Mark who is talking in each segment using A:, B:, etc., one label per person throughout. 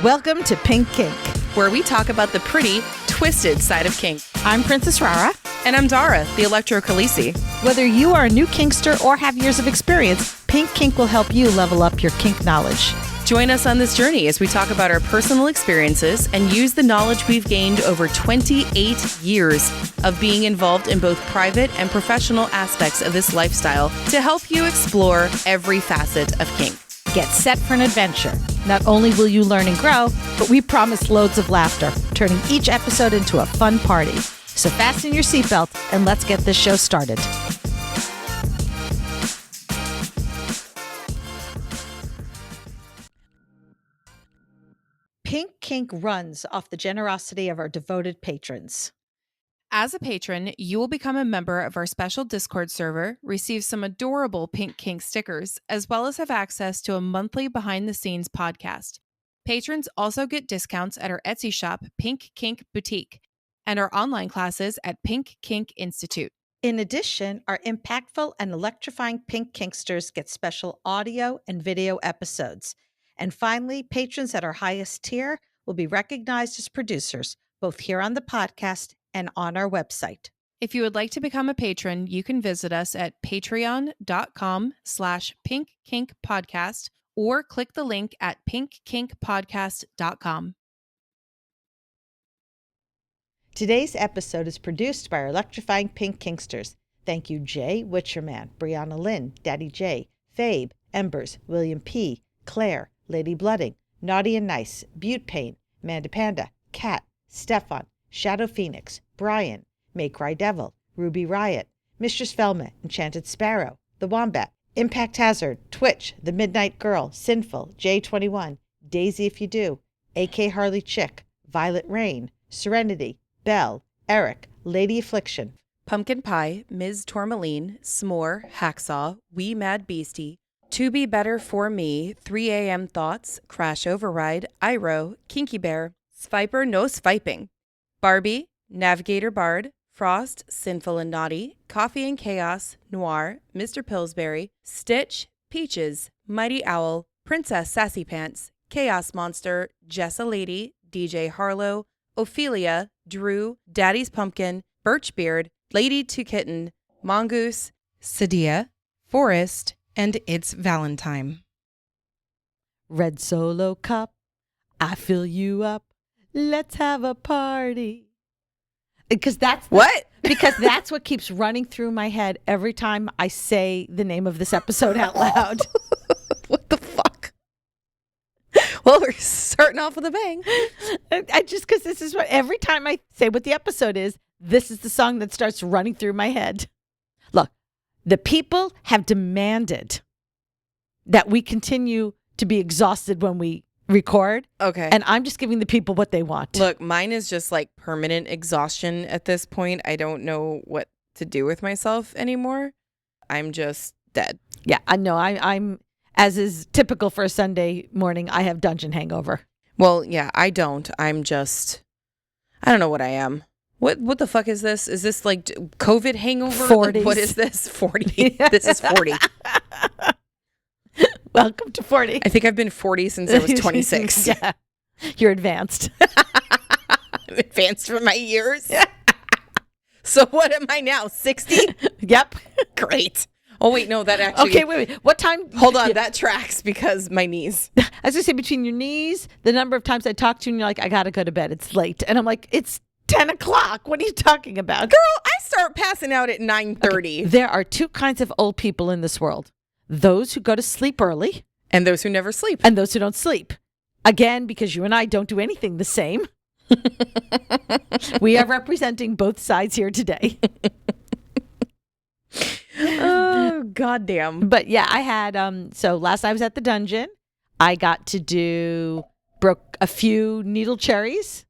A: Welcome to Pink Kink,
B: where we talk about the pretty, twisted side of kink.
A: I'm Princess Rara.
B: And I'm Dara, the Electro Khaleesi.
A: Whether you are a new kinkster or have years of experience, Pink Kink will help you level up your kink knowledge.
B: Join us on this journey as we talk about our personal experiences and use the knowledge we've gained over 28 years of being involved in both private and professional aspects of this lifestyle to help you explore every facet of kink.
A: Get set for an adventure. Not only will you learn and grow, but we promise loads of laughter, turning each episode into a fun party. So fasten your seatbelt and let's get this show started. Pink Kink runs off the generosity of our devoted patrons.
B: As a patron, you will become a member of our special Discord server, receive some adorable Pink Kink stickers, as well as have access to a monthly behind-the-scenes podcast. Patrons also get discounts at our Etsy shop, Pink Kink Boutique, and our online classes at Pink Kink Institute.
A: In addition, our impactful and electrifying Pink Kinksters get special audio and video episodes. And finally, patrons at our highest tier will be recognized as producers, both here on the podcast and on our website.
B: If you would like to become a patron, you can visit us at patreon.com/pinkkinkpodcast or click the link at pinkkinkpodcast.com.
A: Today's episode is produced by our electrifying Pink Kinksters. Thank you, Jay, Witcherman, Brianna Lynn, Daddy J, Fabe, Embers, William P, Claire, Lady Blooding, Naughty and Nice, Butte Pain, Manda Panda, Kat, Stefan, Shadow Phoenix, Brian, Make Cry Devil, Ruby Riot, Mistress Velma, Enchanted Sparrow, The Wombat, Impact Hazard, Twitch, The Midnight Girl, Sinful, J21, Daisy If You Do, AK Harley Chick, Violet Rain, Serenity, Belle, Eric, Lady Affliction,
B: Pumpkin Pie, Ms. Tourmaline, S'more, Hacksaw, Wee Mad Beastie, To Be Better For Me, 3 a.m. Thoughts, Crash Override, Iro, Kinky Bear, Sviper No Swiping, Barbie, Navigator Bard, Frost, Sinful and Naughty, Coffee and Chaos, Noir, Mr. Pillsbury, Stitch, Peaches, Mighty Owl, Princess Sassy Pants, Chaos Monster, Jessa Lady, DJ Harlow, Ophelia, Drew, Daddy's Pumpkin, Birchbeard, Lady to Kitten, Mongoose, Sadia, Forest, and It's Valentine.
A: Red Solo Cup, I fill you up. Let's have a party. Because that's what keeps running through my head every time I say the name of this episode out loud.
B: What the fuck? Well, we're starting off with a bang.
A: Because this is what, every time I say what the episode is, this is the song that starts running through my head. Look, the people have demanded that we continue to be exhausted when we record.
B: Okay.
A: And I'm just giving the people what they want.
B: Look, mine is just like permanent exhaustion at this point. I don't know what to do with myself anymore. I'm just dead.
A: Yeah, I know. I'm as is typical for a Sunday morning, I have dungeon hangover.
B: Well, yeah, I don't. I don't know what I am. What the fuck is this? Is this like COVID hangover?
A: 40s.
B: Like, what is this? 40. This is 40.
A: Welcome to 40.
B: I think I've been 40 since I was 26.
A: Yeah. You're advanced.
B: I'm advanced for my years. So what am I now? 60?
A: Yep.
B: Great. Oh, wait, no, that actually...
A: Okay, wait. What time...
B: Hold on, that tracks because my knees.
A: I was going to say, between your knees, the number of times I talk to you and you're like, I got to go to bed. It's late. And I'm like, it's 10 o'clock. What are you talking about?
B: Girl, I start passing out at 9:30.
A: Okay. There are two kinds of old people in this world. Those who go to sleep early.
B: And those who never sleep.
A: And those who don't sleep. Again, because you and I don't do anything the same. We are representing both sides here today.
B: Oh, goddamn.
A: But yeah, I had, so last I was at the dungeon, I got to broke a few needle cherries.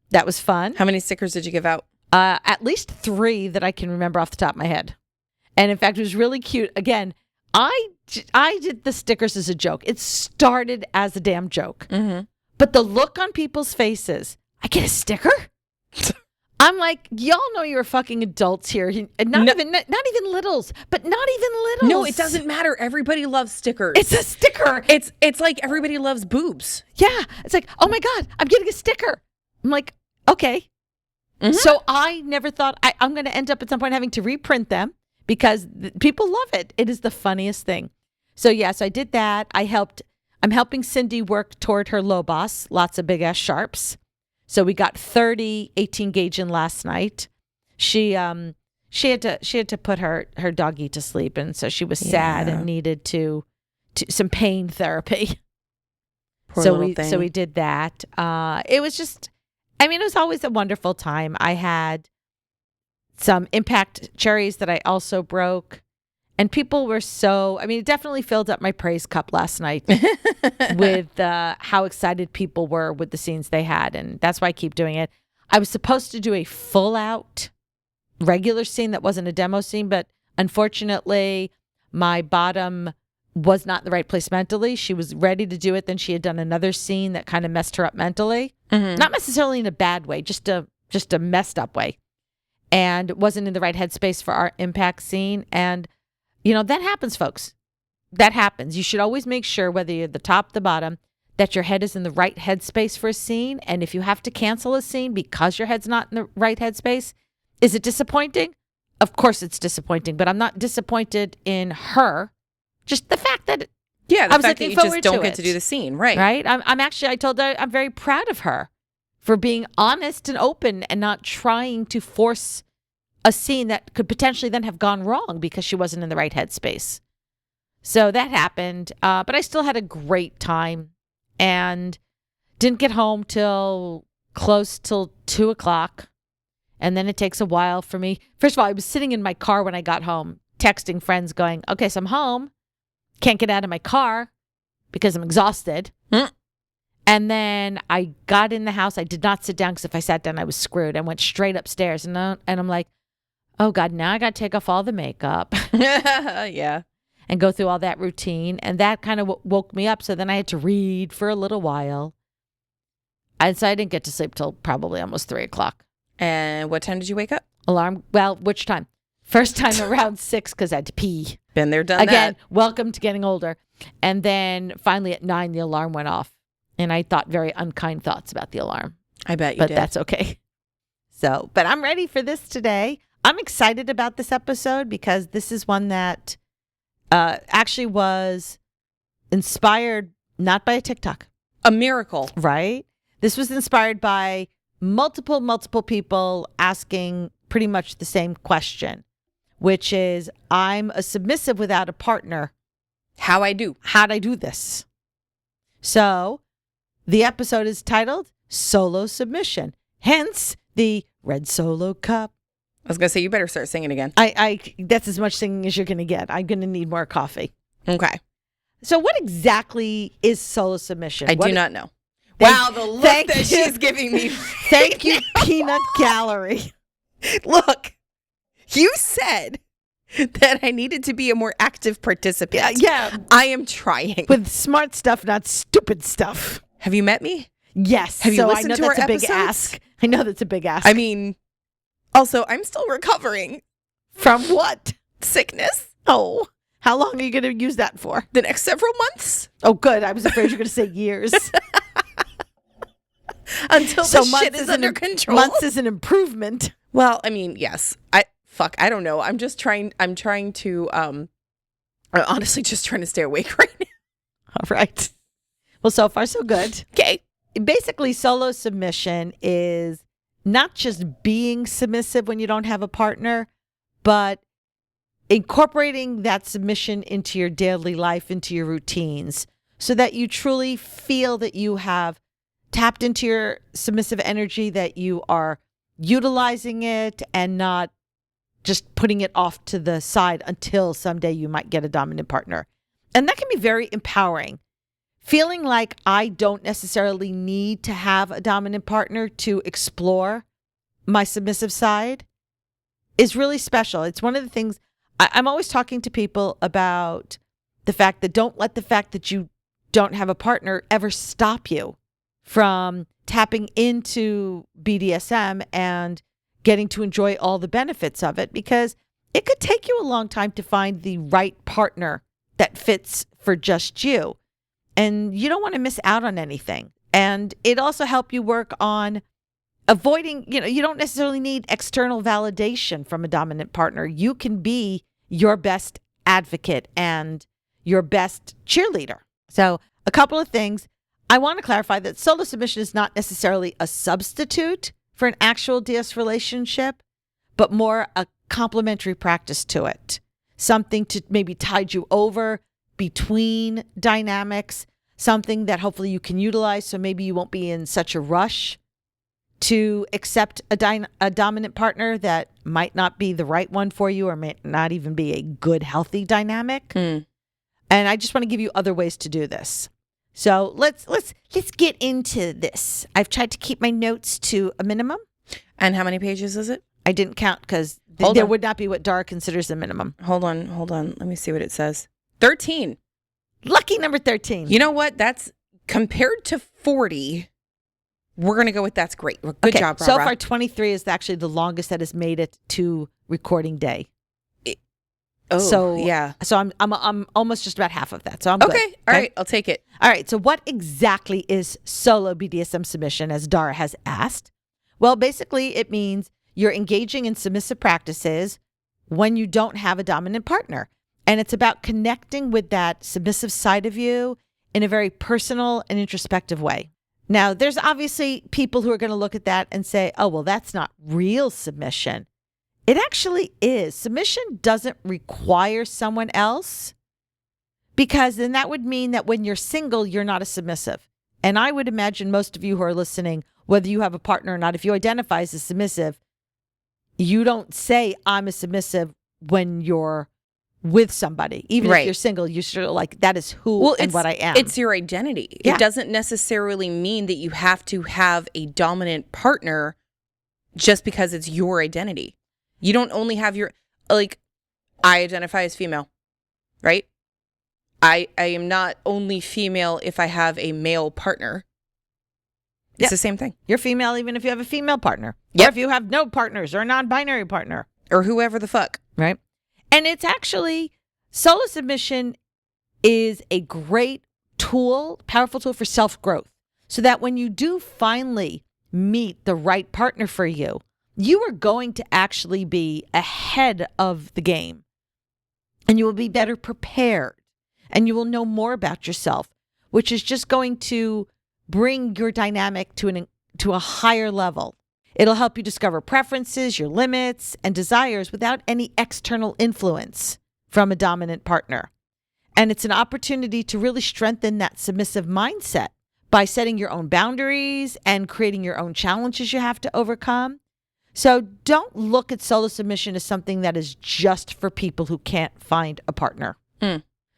A: That was fun.
B: How many stickers did you give out?
A: At least 3 that I can remember off the top of my head. And in fact, it was really cute. Again, I did the stickers as a joke. It started as a damn joke.
B: Mm-hmm.
A: But the look on people's faces, I get a sticker? I'm like, y'all know you're fucking adults here. And not even littles, but not even littles.
B: No, it doesn't matter. Everybody loves stickers.
A: It's a sticker.
B: It's like everybody loves boobs.
A: Yeah. It's like, oh my God, I'm getting a sticker. I'm like, okay. Mm-hmm. So I never thought I'm going to end up at some point having to reprint them because people love it. It is the funniest thing. So yes, I did that. I'm helping Cindy work toward her low boss, lots of big ass sharps. So we got 30 18 gauge in last night. She had to put her doggy to sleep, and so she was sad and needed to some pain therapy.
B: Poor little thing.
A: So we did that. It was just, I mean, it was always a wonderful time. I had some impact cherries that I also broke. And people were it definitely filled up my praise cup last night with how excited people were with the scenes they had. And that's why I keep doing it. I was supposed to do a full out regular scene that wasn't a demo scene, but unfortunately, my bottom was not in the right place mentally. She was ready to do it. Then she had done another scene that kind of messed her up mentally. Mm-hmm. Not necessarily in a bad way, just a messed up way. And wasn't in the right headspace for our impact scene. And that happens, folks. That happens. You should always make sure, whether you're the top, the bottom, that your head is in the right headspace for a scene. And if you have to cancel a scene because your head's not in the right headspace, is it disappointing? Of course it's disappointing, but I'm not disappointed in her. Just the fact that
B: the fact that you just don't get to do the scene, right?
A: Right. I told her I'm very proud of her for being honest and open and not trying to force a scene that could potentially then have gone wrong because she wasn't in the right headspace. So that happened. But I still had a great time and didn't get home till close till 2:00. And then it takes a while for me. First of all, I was sitting in my car when I got home, texting friends going, okay, so I'm home. Can't get out of my car because I'm exhausted. And then I got in the house. I did not sit down because if I sat down, I was screwed. I went straight upstairs and I'm like, oh God, now I got to take off all the makeup.
B: Yeah.
A: And go through all that routine. And that kind of woke me up. So then I had to read for a little while. And so I didn't get to sleep till probably almost 3:00.
B: And what time did you wake up?
A: Alarm. Well, which time? First time around 6 because I had to pee.
B: Been there, done
A: Again,
B: that.
A: welcome to getting older. And then finally at 9, the alarm went off. And I thought very unkind thoughts about the alarm.
B: I bet you
A: did. But
B: did.
A: that's okay. So, but I'm ready for this today. I'm excited about this episode because this is one that actually was inspired not by a TikTok.
B: A miracle.
A: Right? This was inspired by multiple people asking pretty much the same question, which is, I'm a submissive without a partner.
B: How'd I do
A: this? So the episode is titled Solo Submission, hence the red solo cup.
B: I was going to say, you better start singing again.
A: That's as much singing as you're going to get. I'm going to need more coffee.
B: Okay.
A: So what exactly is solo submission?
B: I do not know. Wow, the look that she's giving me.
A: Thank you, Peanut Gallery.
B: Look, you said that I needed to be a more active participant.
A: Yeah.
B: I am trying.
A: With smart stuff, not stupid stuff.
B: Have you met me?
A: Yes.
B: Have you listened to our episodes?
A: Big ask. I know that's a big ask.
B: I mean, also, I'm still recovering.
A: From what?
B: Sickness.
A: Oh. How long are you going to use that for?
B: The next several months.
A: Oh, good. I was afraid you were going to say years.
B: Until the shit is under control.
A: Months is an improvement.
B: Well, I mean, yes. I don't know. I'm trying to, I'm honestly just trying to stay awake right now.
A: All right. Well, so far, so good.
B: Okay.
A: Basically, solo submission is not just being submissive when you don't have a partner, but incorporating that submission into your daily life, into your routines, so that you truly feel that you have tapped into your submissive energy, that you are utilizing it and not just putting it off to the side until someday you might get a dominant partner. And that can be very empowering. Feeling like I don't necessarily need to have a dominant partner to explore my submissive side is really special. It's one of the things I'm always talking to people about, the fact that don't let the fact that you don't have a partner ever stop you from tapping into BDSM and getting to enjoy all the benefits of it, because it could take you a long time to find the right partner that fits for just you. And you don't want to miss out on anything. And it also helps you work on avoiding, you don't necessarily need external validation from a dominant partner. You can be your best advocate and your best cheerleader. So a couple of things. I want to clarify that solo submission is not necessarily a substitute for an actual DS relationship, but more a complementary practice to it. Something to maybe tide you over between dynamics, something that hopefully you can utilize so maybe you won't be in such a rush to accept a dominant partner that might not be the right one for you or may not even be a good, healthy dynamic. And I just want to give you other ways to do this. So let's get into this. I've tried to keep my notes to a minimum.
B: And how many pages is it?
A: I didn't count because there would not be what Dara considers a minimum.
B: Hold on. Let me see what it says. 13.
A: Lucky number 13.
B: You know what? That's compared to 40. We're going to go with that's great. Good job, Barbara.
A: So far, 23 is actually the longest that has made it to recording day.
B: Yeah.
A: So I'm almost just about half of that. So I'm good.
B: Okay. All right. I'll take it.
A: All right. So what exactly is solo BDSM submission, as Dara has asked? Well, basically, it means you're engaging in submissive practices when you don't have a dominant partner. And it's about connecting with that submissive side of you in a very personal and introspective way. Now, there's obviously people who are going to look at that and say, oh, well, that's not real submission. It actually is. Submission doesn't require someone else, because then that would mean that when you're single, you're not a submissive. And I would imagine most of you who are listening, whether you have a partner or not, if you identify as a submissive, you don't say I'm a submissive when you're with somebody. Even if you're single, you're sort of like, that is who and what I am.
B: It's your identity. Yeah. It doesn't necessarily mean that you have to have a dominant partner just because it's your identity. You don't only have your, I identify as female, right? I am not only female if I have a male partner. It's the same thing.
A: You're female even if you have a female partner. Or if you have no partners or a non-binary partner.
B: Or whoever the fuck.
A: Right? And it's actually, solo submission is a great tool, powerful tool for self-growth. So that when you do finally meet the right partner for you, you are going to actually be ahead of the game. And you will be better prepared. And you will know more about yourself, which is just going to bring your dynamic to a higher level. It'll help you discover preferences, your limits, and desires without any external influence from a dominant partner. And it's an opportunity to really strengthen that submissive mindset by setting your own boundaries and creating your own challenges you have to overcome. So don't look at solo submission as something that is just for people who can't find a partner.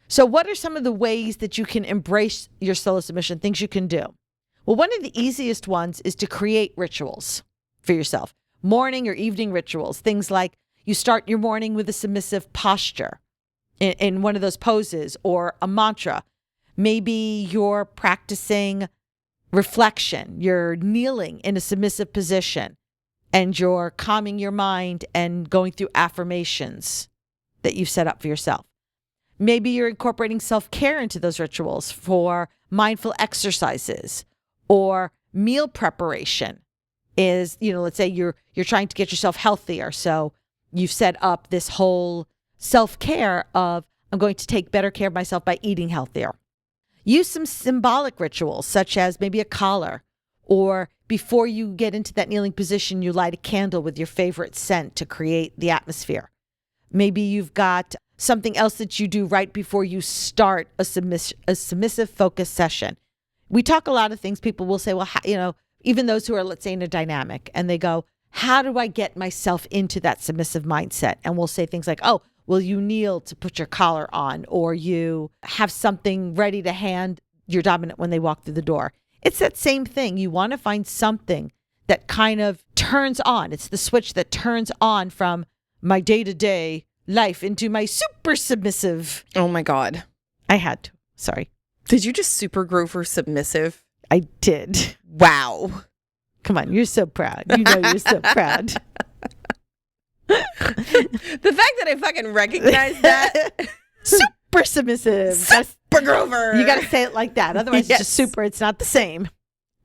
A: So what are some of the ways that you can embrace your solo submission, things you can do? Well, one of the easiest ones is to create rituals for yourself. Morning or evening rituals, things like you start your morning with a submissive posture in one of those poses or a mantra. Maybe you're practicing reflection. You're kneeling in a submissive position and you're calming your mind and going through affirmations that you've set up for yourself. Maybe you're incorporating self-care into those rituals for mindful exercises or meal preparation. Is, let's say you're trying to get yourself healthier. So you've set up this whole self-care of, I'm going to take better care of myself by eating healthier. Use some symbolic rituals, such as maybe a collar, or before you get into that kneeling position, you light a candle with your favorite scent to create the atmosphere. Maybe you've got something else that you do right before you start a submissive focus session. We talk a lot of things. People will say, well, even those who are, let's say, in a dynamic, and they go, how do I get myself into that submissive mindset? And we'll say things like, oh, well, you kneel to put your collar on, or you have something ready to hand your dominant when they walk through the door. It's that same thing. You want to find something that kind of turns on. It's the switch that turns on from my day-to-day life into my super submissive.
B: Oh my God.
A: I had to. Sorry.
B: Did you just super grow for submissive?
A: I did.
B: Wow.
A: Come on, you're so proud. You know you're so proud.
B: The fact that I fucking recognize that.
A: Super submissive.
B: Super Grover.
A: You got to say it like that. Otherwise,
B: Yes.
A: it's just super. It's not the same.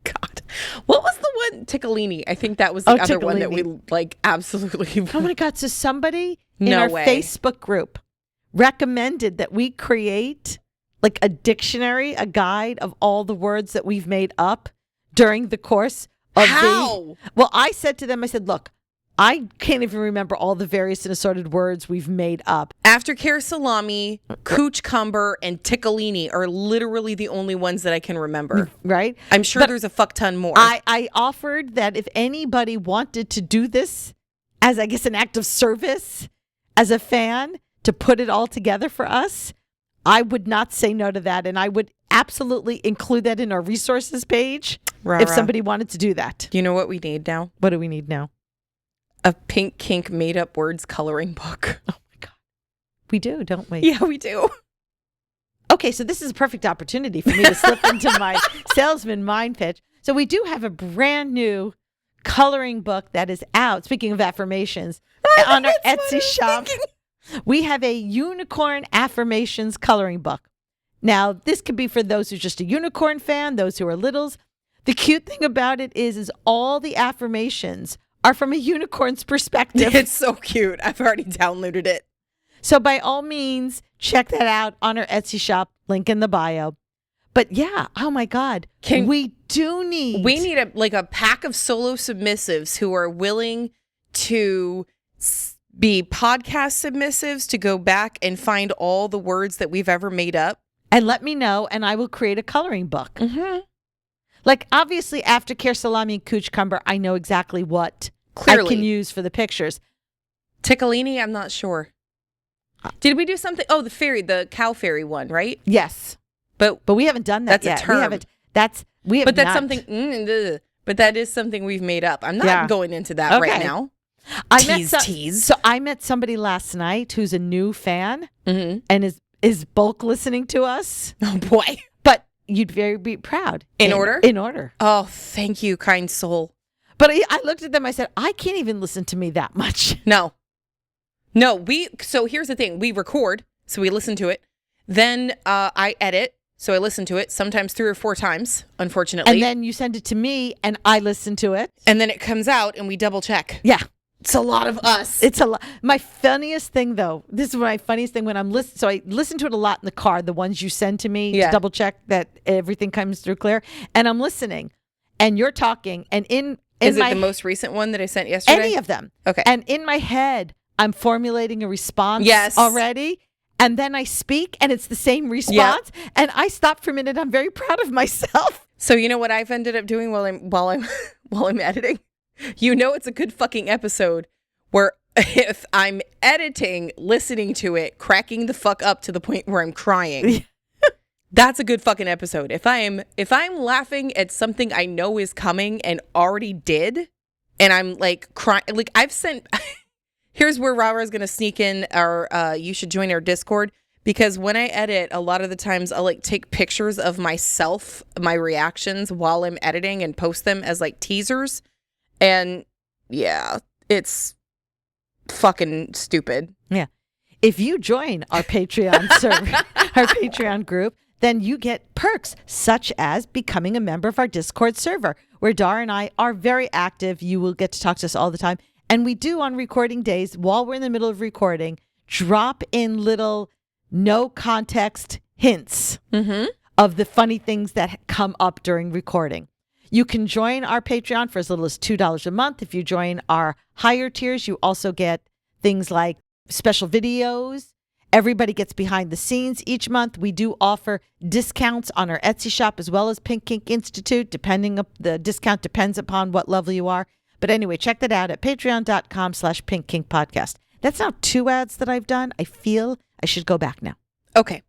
B: God. What was the one? Ticcolini. I think that was the other one that we like absolutely.
A: Oh my God. So somebody in
B: No
A: our
B: way.
A: Facebook group recommended that we create like a dictionary, a guide of all the words that we've made up during the course of
B: How?
A: Well, I said to them, I said, look, I can't even remember all the various and assorted words we've made up.
B: Aftercare salami, cucumber, and ticcolini are literally the only ones that I can remember.
A: Right?
B: I'm sure there's a fuck ton more.
A: I offered that if anybody wanted to do this as, I guess, an act of service as a fan to put it all together for us, I would not say no to that. And I would absolutely include that in our resources page if somebody wanted to do that.
B: Do you know what we need now?
A: What do we need now?
B: A pink kink made up words coloring book.
A: Oh my God. We do, don't we?
B: Yeah, we do.
A: Okay, so this is a perfect opportunity for me to slip into my salesman mind pitch. So we do have a brand new coloring book that is out. Speaking of affirmations, on our Etsy shop, we have a unicorn affirmations coloring book. Now, this could be for those who's just a unicorn fan, those who are littles. The cute thing about it is all the affirmations are from a unicorn's perspective.
B: It's so cute. I've already downloaded it.
A: So by all means, check that out on our Etsy shop, link in the bio. But yeah, oh my God, we need
B: a pack of solo submissives who are willing to be podcast submissives to go back and find all the words that we've ever made up.
A: And let me know, and I will create a coloring book.
B: Mm-hmm.
A: Like, obviously, aftercare salami and cucumber, I know exactly what I can use for the pictures.
B: Ticcolini, I'm not sure. Did we do something? Oh, the cow fairy one, right?
A: Yes.
B: But
A: we haven't done that yet.
B: That's a term.
A: But
B: that's something, but that is something we've made up. I'm not going into that right now.
A: Tease. So I met somebody last night who's a new fan and is bulk listening to us.
B: Oh, boy.
A: But you'd be proud.
B: In order?
A: In order.
B: Oh, thank you, kind soul.
A: But I looked at them. I said, I can't even listen to me that much.
B: No. So here's the thing. We record, so we listen to it. Then I edit, so I listen to it, sometimes 3 or 4 times, unfortunately.
A: And then you send it to me, and I listen to it.
B: And then it comes out, and we double check.
A: Yeah.
B: It's a lot of us.
A: It's a lot. My funniest thing, though, this is my funniest thing when I'm listening. So I listen to it a lot in the car, the ones you send to me to double check that everything comes through clear. And I'm listening, and you're talking, and is it
B: the most recent one that I sent yesterday?
A: Any of them.
B: Okay.
A: And in my head, I'm formulating a response already. And then I speak and it's the same response. Yep. And I stop for a minute. I'm very proud of myself.
B: So you know what I've ended up doing while I'm editing? You know it's a good fucking episode where if I'm editing, listening to it, cracking the fuck up to the point where I'm crying. That's a good fucking episode. If I'm laughing at something I know is coming and already did, and I'm like crying, like I've sent. Here's where Rara's gonna sneak in our. You should join our Discord because when I edit, a lot of the times I'll like take pictures of myself, my reactions while I'm editing, and post them as like teasers. And yeah, it's fucking stupid.
A: Yeah. If you join our Patreon server, our Patreon group, then you get perks such as becoming a member of our Discord server, where Dar and I are very active. You will get to talk to us all the time. And we do on recording days, while we're in the middle of recording, drop in little no context hints of the funny things that come up during recording. You can join our Patreon for as little as $2 a month. If you join our higher tiers, you also get things like special videos. Everybody gets behind the scenes each month. We do offer discounts on our Etsy shop as well as Pink Kink Institute. The discount depends upon what level you are. But anyway, check that out at patreon.com/pinkkinkpodcast. That's now 2 ads that I've done. I feel I should go back now.
B: Okay.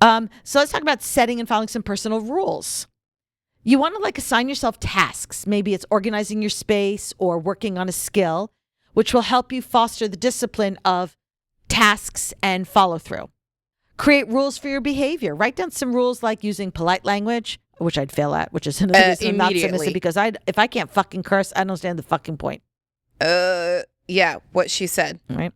A: So let's talk about setting and following some personal rules. You want to assign yourself tasks. Maybe it's organizing your space or working on a skill, which will help you foster the discipline of tasks and follow through. Create rules for your behavior. Write down some rules like using polite language, which I'd fail at, which is another reason I'm not submissive because if I can't fucking curse, I don't understand the fucking point.
B: what she said.
A: Right.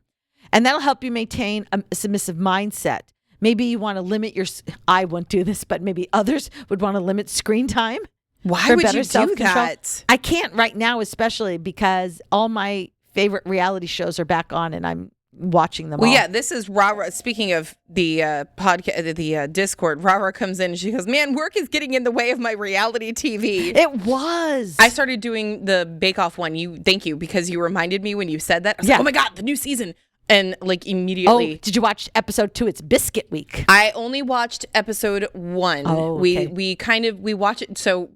A: And that'll help you maintain a submissive mindset. Maybe you want to limit I won't do this, but maybe others would want to limit screen time.
B: Why would you do that?
A: I can't right now, especially because all my favorite reality shows are back on and I'm watching them all.
B: Yeah, this is Rara. Speaking of the podcast, the Discord, Rara comes in and she goes, man, work is getting in the way of my reality TV.
A: It was.
B: I started doing the Bake Off one. Thank you, because you reminded me when you said that. I was like, oh my God, the new season. And like immediately.
A: Oh, did you watch episode 2? It's Biscuit Week.
B: I only watched episode 1.
A: Oh, okay.
B: We watch it. So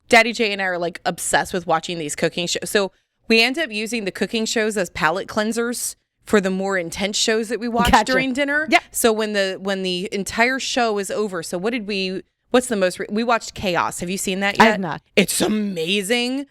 B: Daddy J and I are like obsessed with watching these cooking shows. So we end up using the cooking shows as palate cleansers for the more intense shows that we watch during dinner.
A: Yeah.
B: So when the entire show is over, so what's the most, we watched Chaos. Have you seen that yet?
A: I have not.
B: It's amazing.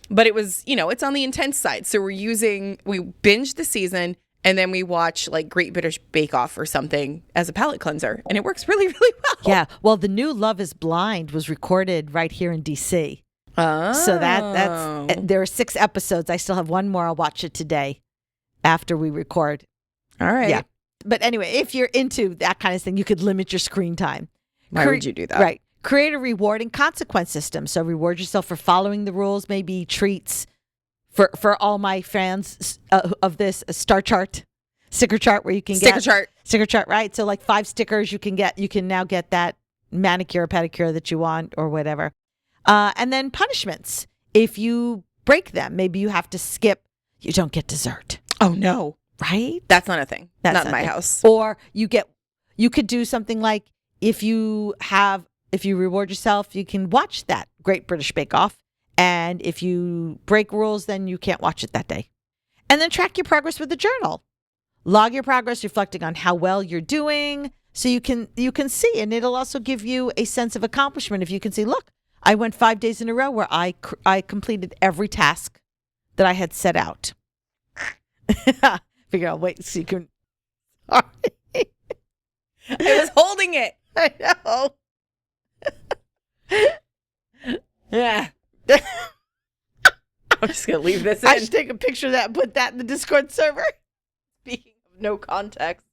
B: But it was, it's on the intense side. So we binged the season and then we watch like Great British Bake Off or something as a palate cleanser. And it works really, really well.
A: Yeah. Well, the new Love is Blind was recorded right here in DC.
B: Oh.
A: So there are 6 episodes. I still have one more. I'll watch it today after we record.
B: All right.
A: Yeah. But anyway, if you're into that kind of thing, you could limit your screen time.
B: Why would you do that?
A: Right. Create a rewarding consequence system. So reward yourself for following the rules, maybe treats. For all my fans of this, a sticker chart where you can get sticker chart, right? So like 5 stickers you can now get that manicure or pedicure that you want or whatever. And then punishments. If you break them, maybe you have to skip, you don't get dessert.
B: Oh no.
A: Right?
B: That's not a thing.
A: That's
B: not in my house.
A: Or you could do something like if you reward yourself, you can watch that Great British Bake Off. And if you break rules, then you can't watch it that day. And then track your progress with a journal. Log your progress, reflecting on how well you're doing, so you can see, and it'll also give you a sense of accomplishment if you can see, look, I went 5 days in a row where I completed every task that I had set out. Figure out, wait, so you can. Sorry.
B: I was holding it.
A: I know. Yeah.
B: I'm just going to leave this in.
A: I should take a picture of that and put that in the Discord server.
B: Speaking of no context.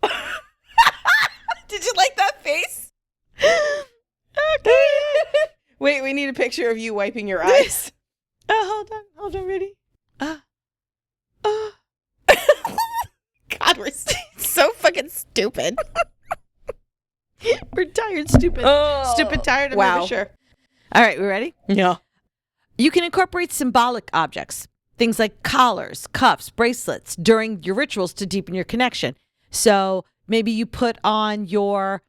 B: Did you like that face?
A: Okay.
B: Wait, we need a picture of you wiping your eyes.
A: Hold on, ready?
B: God, we're so fucking stupid.
A: We're tired, stupid. Stupid, tired, I'm never sure. All right, we ready?
B: Yeah.
A: You can incorporate symbolic objects, things like collars, cuffs, bracelets, during your rituals to deepen your connection. So maybe you put on you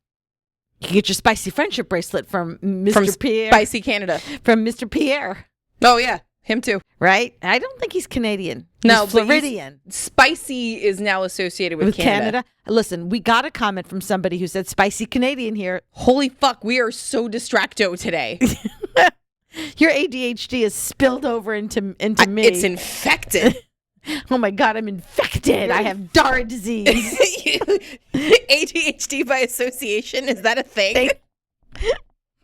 A: can get your spicy friendship bracelet from Mr. Pierre.
B: Spicy Canada.
A: From Mr. Pierre.
B: Oh, yeah. Him too.
A: Right? I don't think he's Canadian.
B: No,
A: he's Floridian.
B: Spicy is now associated with Canada.
A: Listen, we got a comment from somebody who said spicy Canadian here.
B: Holy fuck, we are so distracto today.
A: Your ADHD is spilled over into me.
B: It's infected.
A: Oh my God, I'm infected. I have Dara disease.
B: ADHD by association, is that a thing?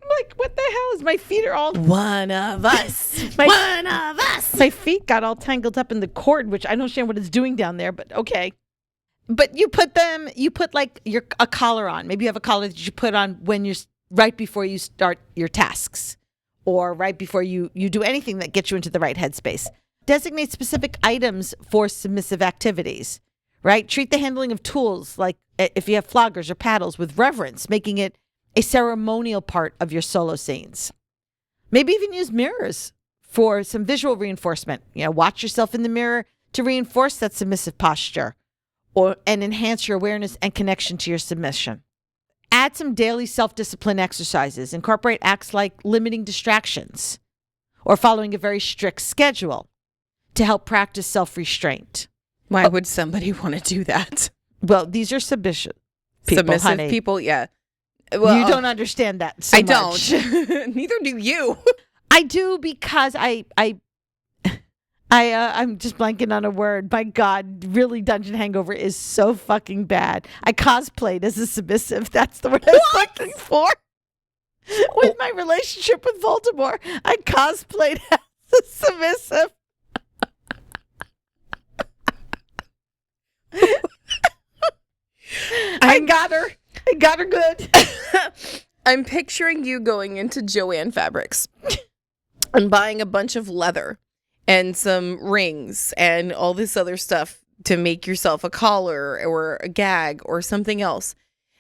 A: Like, what the hell is my feet are all
B: one of us. One of us.
A: My feet got all tangled up in the cord, which I don't understand what it's doing down there, but okay. But you put like a collar on. Maybe you have a collar that you put on when you're right before you start your tasks or right before you do anything that gets you into the right headspace. Designate specific items for submissive activities, right? Treat the handling of tools, like if you have floggers or paddles, with reverence, making it a ceremonial part of your solo scenes. Maybe even use mirrors for some visual reinforcement. Watch yourself in the mirror to reinforce that submissive posture and enhance your awareness and connection to your submission. Add some daily self-discipline exercises. Incorporate acts like limiting distractions or following a very strict schedule to help practice self-restraint.
B: Why would somebody want to do that?
A: Well, these are submissive
B: people, yeah. Well,
A: you don't understand that so much.
B: don't. Neither do you.
A: I do, because I'm just blanking on a word. My God, really, Dungeon Hangover is so fucking bad. I cosplayed as a submissive. That's the word I was looking for. With my relationship with Voldemort, I cosplayed as a submissive. I got her. I got her good.
B: I'm picturing you going into Joann Fabrics and buying a bunch of leather and some rings and all this other stuff to make yourself a collar or a gag or something else.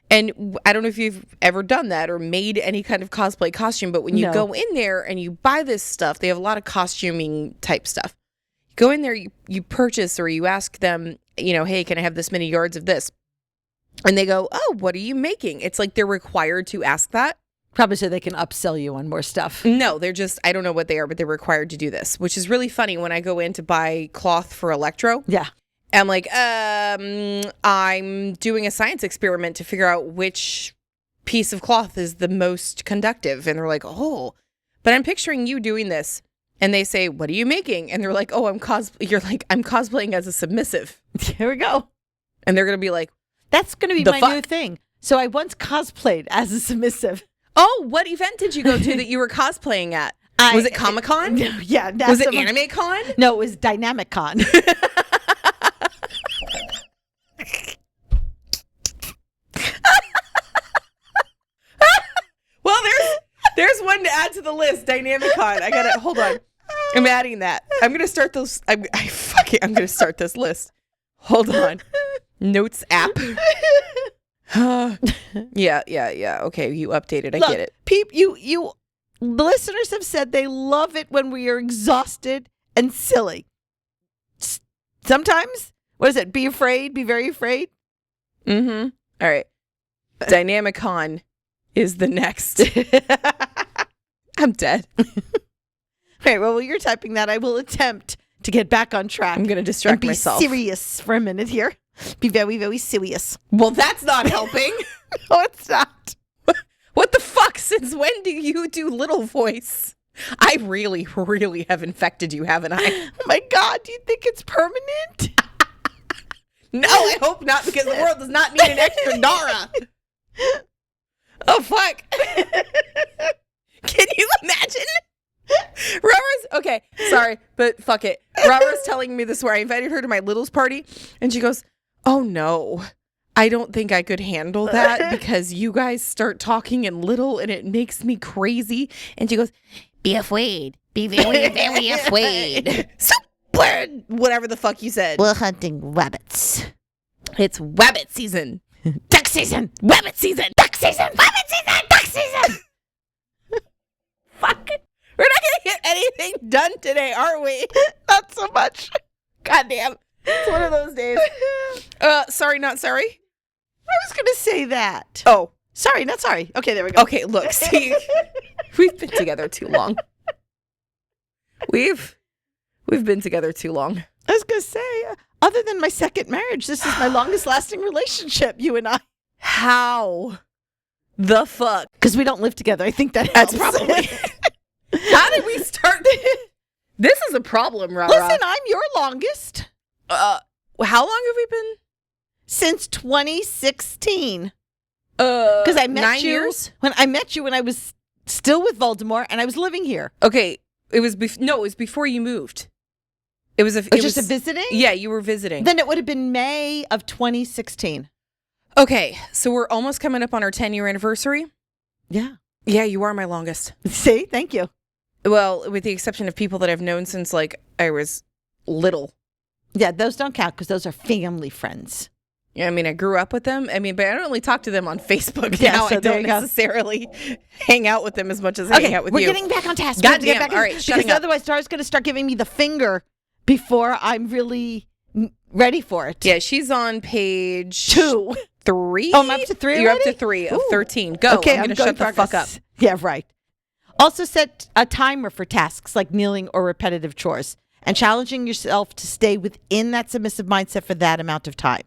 B: And I don't know if you've ever done that or made any kind of cosplay costume, but when you go in there and you buy this stuff, they have a lot of costuming type stuff. You go in there, you purchase, or you ask them, hey, can I have this many yards of this? And they go, oh, what are you making? It's like they're required to ask that.
A: Probably so they can upsell you on more stuff.
B: No, they're just, I don't know what they are, but they're required to do this, which is really funny when I go in to buy cloth for electro.
A: Yeah.
B: I'm like, I'm doing a science experiment to figure out which piece of cloth is the most conductive. And they're like, oh, but I'm picturing you doing this. And they say, what are you making? And they're like, oh, you're like, I'm cosplaying as a submissive.
A: Here we go.
B: And they're going to be like,
A: that's going to be my new thing. So I once cosplayed as a submissive.
B: Oh, what event did you go to that you were cosplaying at? Was it Comic-Con?
A: No, yeah.
B: Was it Anime Con?
A: No, it was Dynamic Con.
B: Well, there's one to add to the list. Dynamic Con. I gotta hold on. I'm adding that. I'm gonna start those. I'm gonna start this list. Hold on. Notes app. Yeah. Okay, you updated. I get it.
A: You listeners have said they love it when we are exhausted and silly. Sometimes, what is it? Be afraid. Be very afraid.
B: Mm-hmm. All right. Dynamic Con is the next. I'm dead.
A: Okay, well, while you're typing that, I will attempt to get back on track.
B: I'm going to distract myself.
A: Be serious for a minute here. Be very, very serious.
B: Well, that's not helping.
A: No, it's not.
B: What the fuck? Since when do you do little voice? I really, really have infected you, haven't I?
A: Oh my God, do you think it's permanent?
B: No, I hope not, because the world does not need an extra Dara. Oh, fuck. Can you imagine? Okay, sorry, but fuck it. Rara's telling me this where I invited her to my littles party, and she goes, oh no, I don't think I could handle that because you guys start talking in little and it makes me crazy. And she goes, be afraid. Be very, very afraid. Super, whatever the fuck you said.
A: We're hunting rabbits.
B: It's rabbit season.
A: Duck season.
B: Rabbit season.
A: Duck season. Rabbit season. Duck season.
B: Fuck. We're not going to get anything done today, are we?
A: Not so much.
B: Goddamn. It's one of those days. Sorry, not sorry.
A: I was going to say that.
B: Oh.
A: Sorry, not sorry. Okay, there we go.
B: Okay, look, see, we've been together too long. We've been together too long.
A: I was going to say, other than my second marriage, this is my longest lasting relationship, you and I.
B: How the fuck?
A: Because we don't live together. I think that's
B: probably. How did we start this? This is a problem, Rara.
A: Listen, I'm your longest.
B: How long have we been?
A: Since 2016. Because I met
B: 9
A: you
B: years?
A: when I met you when I was still with Voldemort and I was living here.
B: Okay, it was before you moved. It was
A: just a visiting?
B: Yeah, you were visiting.
A: Then it would have been May of 2016.
B: Okay, so we're almost coming up on our 10-year anniversary.
A: Yeah.
B: Yeah, you are my longest.
A: See? Thank you.
B: Well, with the exception of people that I've known since, like, I was little.
A: Yeah, those don't count because those are family friends.
B: Yeah, I mean, I grew up with them. I mean, but I don't only talk to them on Facebook
A: Yeah,
B: now.
A: so
B: I don't necessarily hang out with them as much as I hang out with you.
A: We're getting back on task.
B: Goddamn. All right,
A: because otherwise Dara's going to start giving me the finger before I'm really ready for it.
B: Yeah, she's on page
A: 2.
B: 3.
A: Oh, I'm up to 3 already?
B: You're up to 3 of 13. Go.
A: Okay,
B: I'm going to shut the fuck up.
A: Yeah, right. Also set a timer for tasks like kneeling or repetitive chores and challenging yourself to stay within that submissive mindset for that amount of time.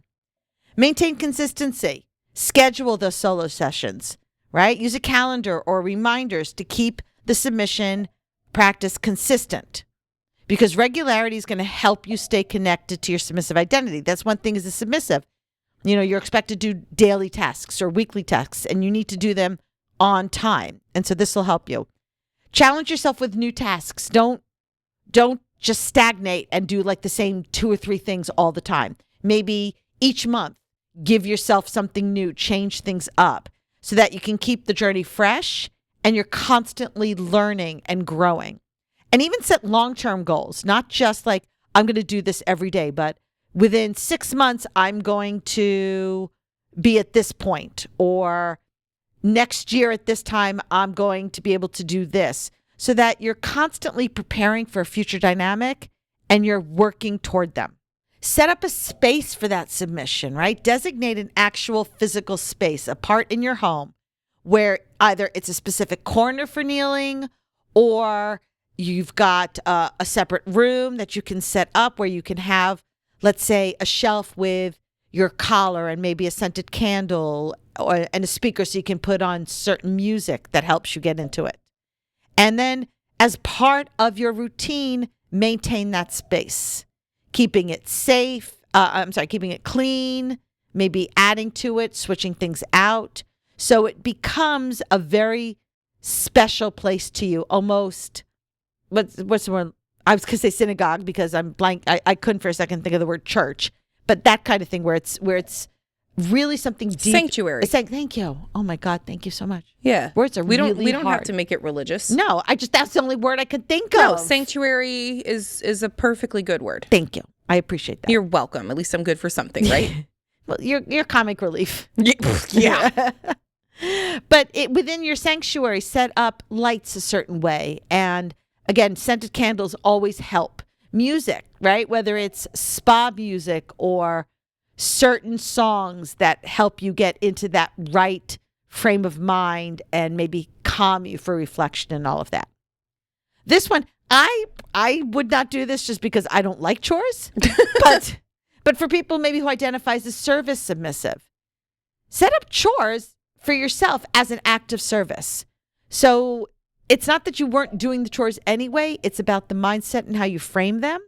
A: Maintain consistency. Schedule those solo sessions, right? Use a calendar or reminders to keep the submission practice consistent because regularity is going to help you stay connected to your submissive identity. That's one thing as a submissive. You know, you're expected to do daily tasks or weekly tasks, and you need to do them on time. And so this will help you. Challenge yourself with new tasks. Don't just stagnate and do like the same 2 or 3 things all the time. Maybe each month, give yourself something new, change things up so that you can keep the journey fresh and you're constantly learning and growing. And even set long-term goals, not just like, I'm going to do this every day, but within 6 months, I'm going to be at this point, or next year at this time, I'm going to be able to do this, so that you're constantly preparing for a future dynamic and you're working toward them. Set up a space for that submission, right? Designate an actual physical space, a part in your home where either it's a specific corner for kneeling, or you've got a separate room that you can set up where you can have, let's say, a shelf with your collar and maybe a scented candle and a speaker so you can put on certain music that helps you get into it. And then as part of your routine, maintain that space, keeping it safe, keeping it clean, maybe adding to it, switching things out. So it becomes a very special place to you, almost, what's the word? I was going to say synagogue because I'm blank. I couldn't for a second think of the word church, but that kind of thing where it's really something deep.
B: Sanctuary.
A: It's like, thank you. Oh my God, thank you so much.
B: Yeah.
A: Words are
B: we don't
A: hard.
B: have to make it religious.
A: No, that's the only word I could think
B: No,
A: of.
B: sanctuary is a perfectly good word.
A: Thank you. I appreciate that.
B: You're welcome. At least I'm good for something, right?
A: Well, you're comic relief.
B: Yeah.
A: But within your sanctuary, set up lights a certain way. And again, scented candles always help. Music, right? Whether it's spa music or certain songs that help you get into that right frame of mind and maybe calm you for reflection and all of that. This one, I would not do this just because I don't like chores, but for people maybe who identifies as service submissive, set up chores for yourself as an act of service. So it's not that you weren't doing the chores anyway, it's about the mindset and how you frame them.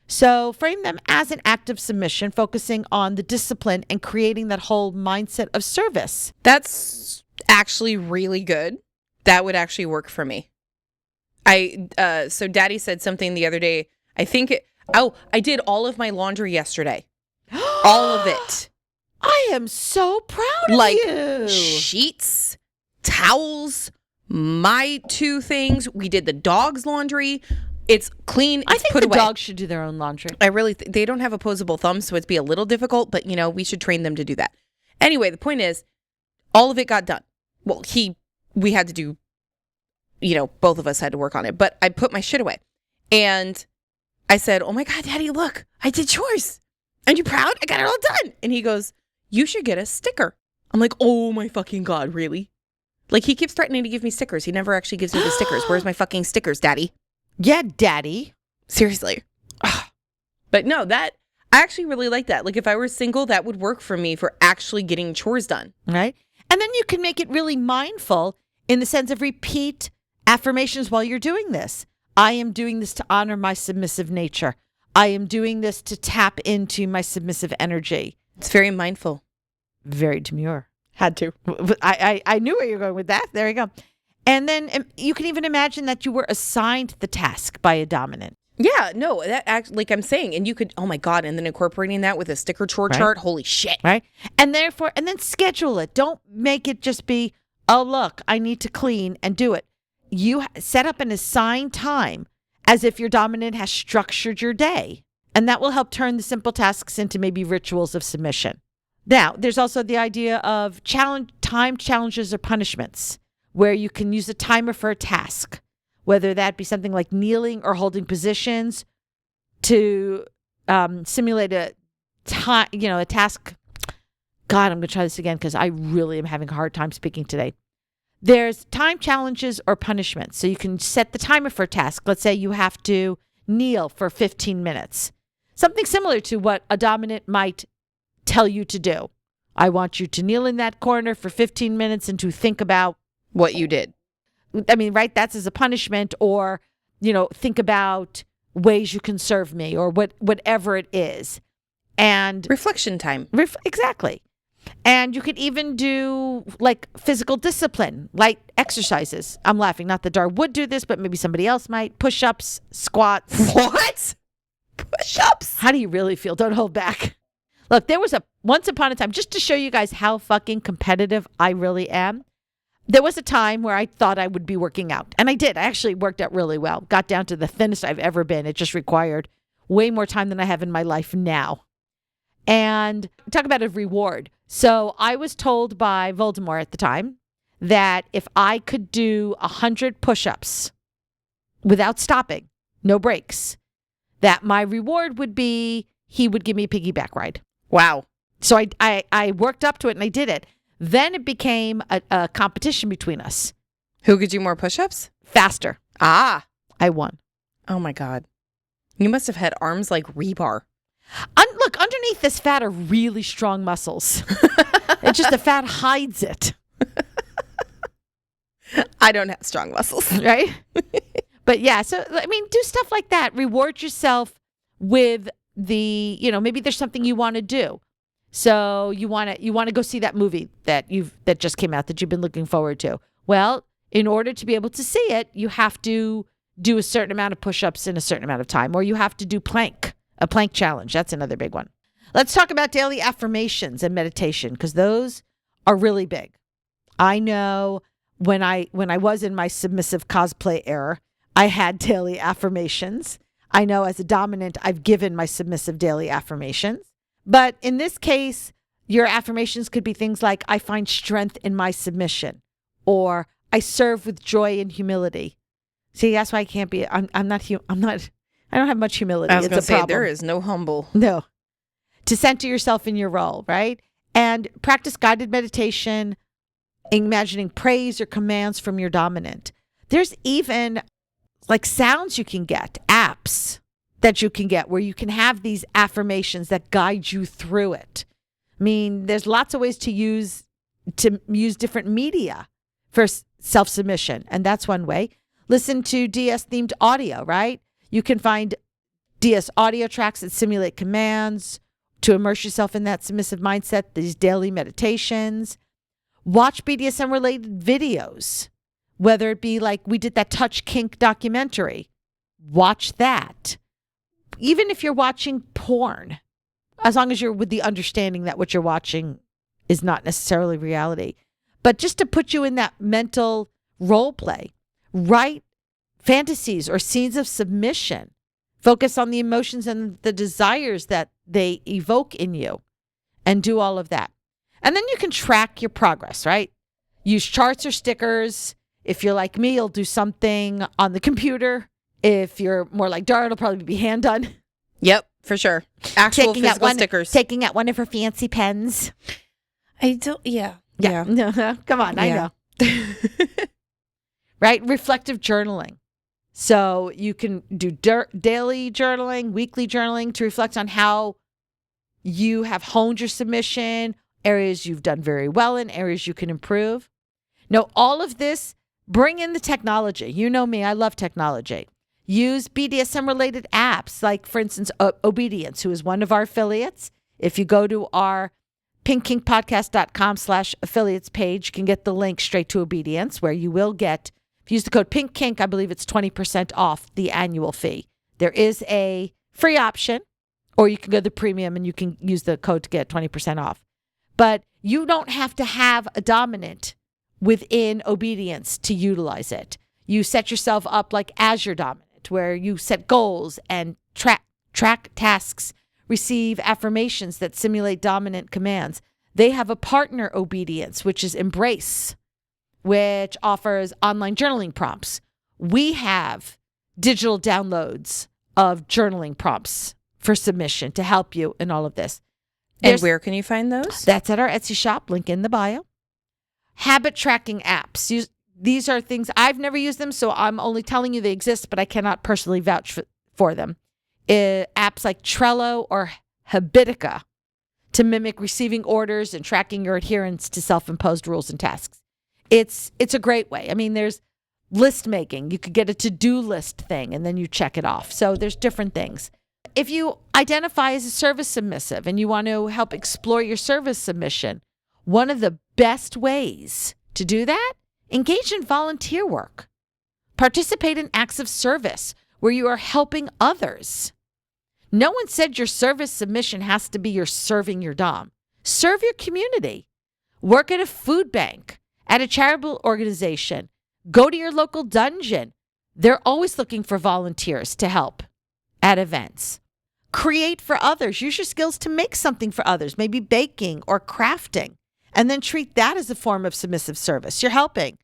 A: So frame them as an act of submission, focusing on the discipline and creating that whole mindset of service.
B: That's actually really good. That would actually work for me. So Daddy said something the other day. I did all of my laundry yesterday. All of it.
A: I am so proud of you.
B: Like sheets, towels, my 2 things. We did the dog's laundry. It's clean. It's
A: I think
B: put
A: the
B: away.
A: dogs should do their own laundry.
B: I really, they don't have opposable thumbs, so it'd be a little difficult, but we should train them to do that. Anyway, the point is, all of it got done. Well, we had to do, both of us had to work on it, but I put my shit away. And I said, oh my God, Daddy, look, I did chores. Aren't you proud? I got it all done. And he goes, you should get a sticker. I'm like, oh my fucking God, really? Like, he keeps threatening to give me stickers. He never actually gives me the stickers. Where's my fucking stickers, Daddy?
A: Yeah, Daddy.
B: Seriously. Ugh. But no, I actually really like that. Like, if I were single, that would work for me for actually getting chores done.
A: Right? And then you can make it really mindful in the sense of repeat affirmations while you're doing this. I am doing this to honor my submissive nature. I am doing this to tap into my submissive energy.
B: It's very mindful.
A: Very demure.
B: Had to.
A: I knew where you were going with that. There you go. And then you can even imagine that you were assigned the task by a dominant.
B: Yeah, no, like I'm saying, and you could, oh my God, and then incorporating that with a sticker chore chart, holy shit.
A: Right? And then schedule it. Don't make it just be, oh, look, I need to clean and do it. You set up an assigned time as if your dominant has structured your day. And that will help turn the simple tasks into maybe rituals of submission. Now, there's also the idea of time challenges or punishments, where you can use a timer for a task, whether that be something like kneeling or holding positions to simulate a task. God, I'm going to try this again because I really am having a hard time speaking today. There's time challenges or punishments. So you can set the timer for a task. Let's say you have to kneel for 15 minutes. Something similar to what a dominant might tell you to do. I want you to kneel in that corner for 15 minutes and to think about
B: what you did.
A: I mean, right? That's as a punishment, or, think about ways you can serve me, or whatever it is. And
B: reflection time.
A: Exactly. And you could even do like physical discipline, light exercises. I'm laughing. Not that Dar would do this, but maybe somebody else might. Push-ups, squats.
B: What? Push-ups?
A: How do you really feel? Don't hold back. Look, there was once upon a time, just to show you guys how fucking competitive I really am. There was a time where I thought I would be working out. And I did. I actually worked out really well. Got down to the thinnest I've ever been. It just required way more time than I have in my life now. And talk about a reward. So I was told by Voldemort at the time that if I could do 100 push-ups without stopping, no breaks, that my reward would be he would give me a piggyback ride.
B: Wow.
A: So I worked up to it and I did it. Then it became a competition between us.
B: Who could do more push-ups?
A: Faster.
B: Ah.
A: I won.
B: Oh my God. You must have had arms like rebar.
A: Look, underneath this fat are really strong muscles. It's just the fat hides it.
B: I don't have strong muscles.
A: Right? But yeah, so I mean, do stuff like that. Reward yourself with maybe there's something you want to do. So you want to go see that movie that just came out that you've been looking forward to. Well, in order to be able to see it, you have to do a certain amount of push-ups in a certain amount of time, or you have to do a plank challenge. That's another big one. Let's talk about daily affirmations and meditation, because those are really big. I know when I was in my submissive cosplay era, I had daily affirmations. I know as a dominant, I've given my submissive daily affirmations. But in this case, your affirmations could be things like, I find strength in my submission, or I serve with joy and humility. See, that's why I can't be, I don't have much humility.
B: I was going to say,
A: problem.
B: there is no humble.
A: No. To center yourself in your role, right? And practice guided meditation, imagining praise or commands from your dominant. There's even like sounds you can get, apps that you can get where you can have these affirmations that guide you through it. I mean, there's lots of ways to use different media for self-submission, and that's one way. Listen to DS-themed audio, right? You can find DS audio tracks that simulate commands to immerse yourself in that submissive mindset, these daily meditations. Watch BDSM-related videos, whether it be like we did that Touch Kink documentary. Watch that. Even if you're watching porn, as long as you're with the understanding that what you're watching is not necessarily reality. But just to put you in that mental role play, write fantasies or scenes of submission. Focus on the emotions and the desires that they evoke in you and do all of that. And then you can track your progress, right? Use charts or stickers. If you're like me, you'll do something on the computer. If you're more like Dara, it'll probably be hand done.
B: Yep, for sure. Actual physical stickers.
A: Taking out one of her fancy pens.
B: I don't, yeah.
A: Come on, I know. Right? Reflective journaling. So you can do daily journaling, weekly journaling to reflect on how you have honed your submission, areas you've done very well in, areas you can improve. Now, all of this, bring in the technology. You know me, I love technology. Use BDSM-related apps, like, for instance, Obedience, who is one of our affiliates. If you go to our pinkkinkpodcast.com/affiliates page, you can get the link straight to Obedience, where you will get, if you use the code PINKKINK, I believe it's 20% off the annual fee. There is a free option, or you can go to the premium and you can use the code to get 20% off. But you don't have to have a dominant within Obedience to utilize it. You set yourself up like as your dominant, where you set goals and track tasks, receive affirmations that simulate dominant commands. They have a partner Obedience, which is Embrace, which offers online journaling prompts. We have digital downloads of journaling prompts for submission to help you in all of this.
B: And where can you find those?
A: That's at our Etsy shop, link in the bio. Habit tracking apps. These are things, I've never used them, so I'm only telling you they exist, but I cannot personally vouch for them. Apps like Trello or Habitica to mimic receiving orders and tracking your adherence to self-imposed rules and tasks. It's a great way. I mean, there's list making. You could get a to-do list thing and then you check it off. So there's different things. If you identify as a service submissive and you want to help explore your service submission, one of the best ways to do that, engage in volunteer work. Participate in acts of service where you are helping others. No one said your service submission has to be you're serving your dom. Serve your community. Work at a food bank, at a charitable organization. Go to your local dungeon. They're always looking for volunteers to help at events. Create for others. Use your skills to make something for others, maybe baking or crafting, and then treat that as a form of submissive service. You're helping.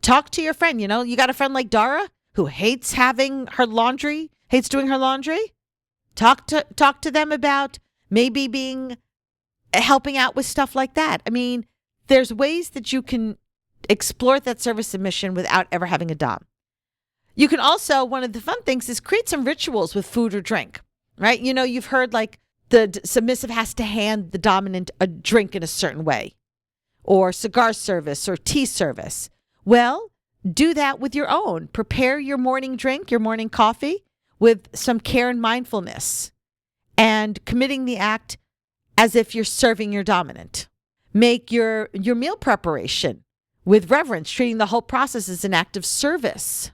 A: Talk to your friend. You got a friend like Dara who hates doing her laundry. Talk to them about maybe helping out with stuff like that. I mean, there's ways that you can explore that service submission without ever having a dom. You can also, one of the fun things is create some rituals with food or drink, right? You've heard like the submissive has to hand the dominant a drink in a certain way, or cigar service or tea service. Well, do that with your own. Prepare your morning drink, your morning coffee with some care and mindfulness and committing the act as if you're serving your dominant. Make your meal preparation with reverence, treating the whole process as an act of service,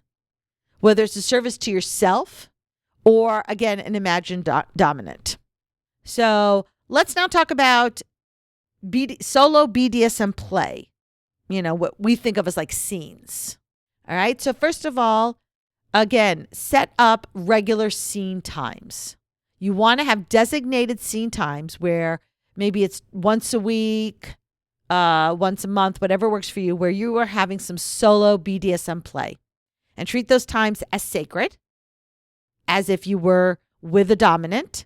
A: whether it's a service to yourself or, again, an imagined dominant. So let's now talk about solo BDSM play, what we think of as like scenes. All right. So first of all, again, set up regular scene times. You want to have designated scene times where maybe it's once a week, once a month, whatever works for you, where you are having some solo BDSM play. And treat those times as sacred, as if you were with a dominant,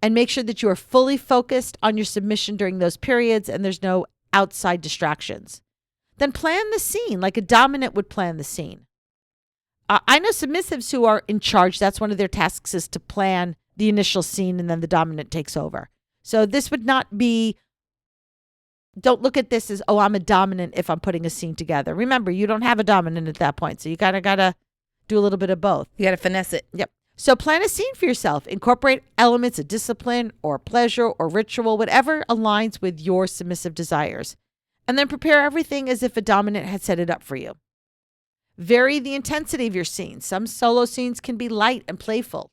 A: and make sure that you are fully focused on your submission during those periods and there's no outside distractions. Then plan the scene like a dominant would plan the scene. I know submissives who are in charge. That's one of their tasks, is to plan the initial scene and then the dominant takes over. So this would not be, don't look at this as, oh, I'm a dominant if I'm putting a scene together. Remember, you don't have a dominant at that point. So you kind of got to do a little bit of both.
B: You got to finesse it.
A: Yep. So plan a scene for yourself. Incorporate elements of discipline or pleasure or ritual, whatever aligns with your submissive desires. And then prepare everything as if a dominant had set it up for you. Vary the intensity of your scenes. Some solo scenes can be light and playful,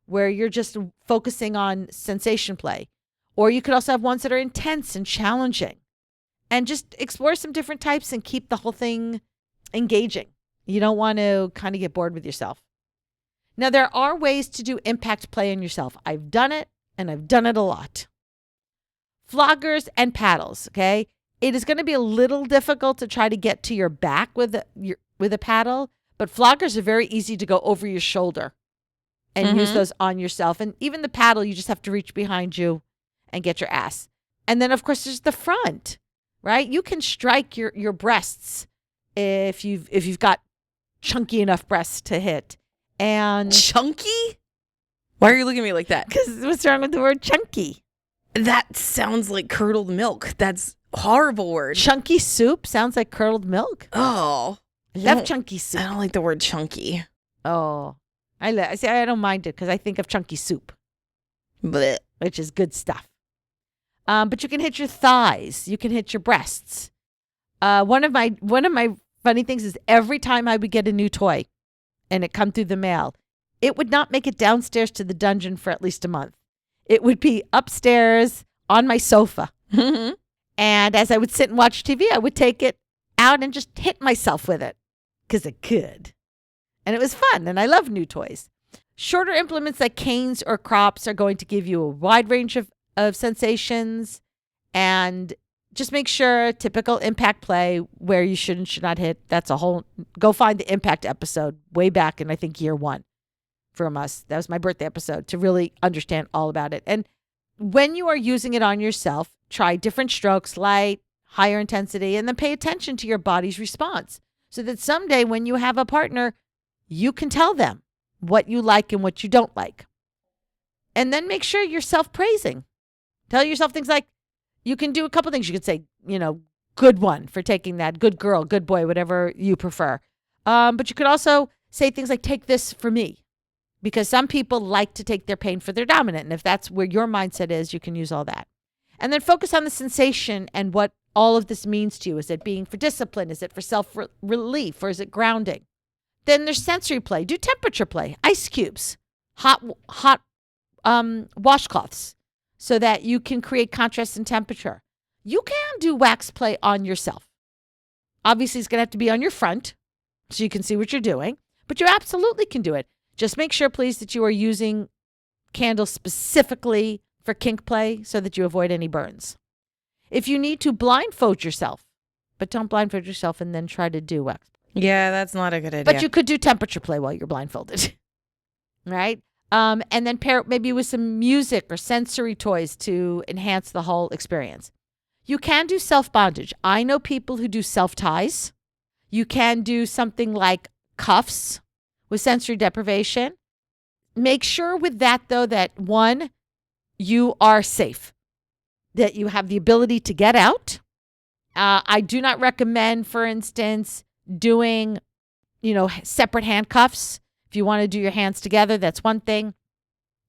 A: where you're just focusing on sensation play. Or you could also have ones that are intense and challenging. And just explore some different types and keep the whole thing engaging. You don't want to kind of get bored with yourself. Now, there are ways to do impact play on yourself. I've done it, and I've done it a lot. Floggers and paddles, okay? It is going to be a little difficult to try to get to your back with a paddle, but floggers are very easy to go over your shoulder and use those on yourself. And even the paddle, you just have to reach behind you and get your ass. And then, of course, there's the front, right? You can strike your breasts if you've got chunky enough breasts to hit. And
B: chunky? Why are you looking at me like that?
A: Because what's wrong with the word chunky?
B: That sounds like curdled milk. That's a horrible word.
A: Chunky soup sounds like curdled milk.
B: Oh,
A: I love chunky soup.
B: I don't like the word chunky.
A: Oh, I don't mind it because I think of chunky soup,
B: Blech.
A: which is good stuff. But you can hit your thighs. You can hit your breasts. One of my funny things is every time I would get a new toy and it come through the mail, it would not make it downstairs to the dungeon for at least a month. It would be upstairs on my sofa. And as I would sit and watch TV, I would take it out and just hit myself with it because it could. And it was fun. And I love new toys. Shorter implements like canes or crops are going to give you a wide range of sensations. And just make sure typical impact play where you should and should not hit. That's a whole, go find the impact episode way back in, I think, year 1 from us. That was my birthday episode to really understand all about it. And when you are using it on yourself, try different strokes, light, higher intensity, and then pay attention to your body's response so that someday when you have a partner, you can tell them what you like and what you don't like. And then make sure you're self-praising. Tell yourself things like, you can do a couple things. You could say, good one for taking that, good girl, good boy, whatever you prefer. But you could also say things like, take this for me. Because some people like to take their pain for their dominant. And if that's where your mindset is, you can use all that. And then focus on the sensation and what all of this means to you. Is it being for discipline? Is it for self-relief? Or is it grounding? Then there's sensory play. Do temperature play. Ice cubes. Hot washcloths so that you can create contrast in temperature. You can do wax play on yourself. Obviously, it's going to have to be on your front so you can see what you're doing, but you absolutely can do it. Just make sure, please, that you are using candles specifically for kink play so that you avoid any burns. If you need to, blindfold yourself, but don't blindfold yourself and then try to do wax.
B: Yeah, that's not a good idea.
A: But you could do temperature play while you're blindfolded, right? And then pair it maybe with some music or sensory toys to enhance the whole experience. You can do self-bondage. I know people who do self-ties. You can do something like cuffs with sensory deprivation. Make sure with that, though, that one, you are safe, that you have the ability to get out. I do not recommend, for instance, doing, separate handcuffs. If you want to do your hands together, that's one thing.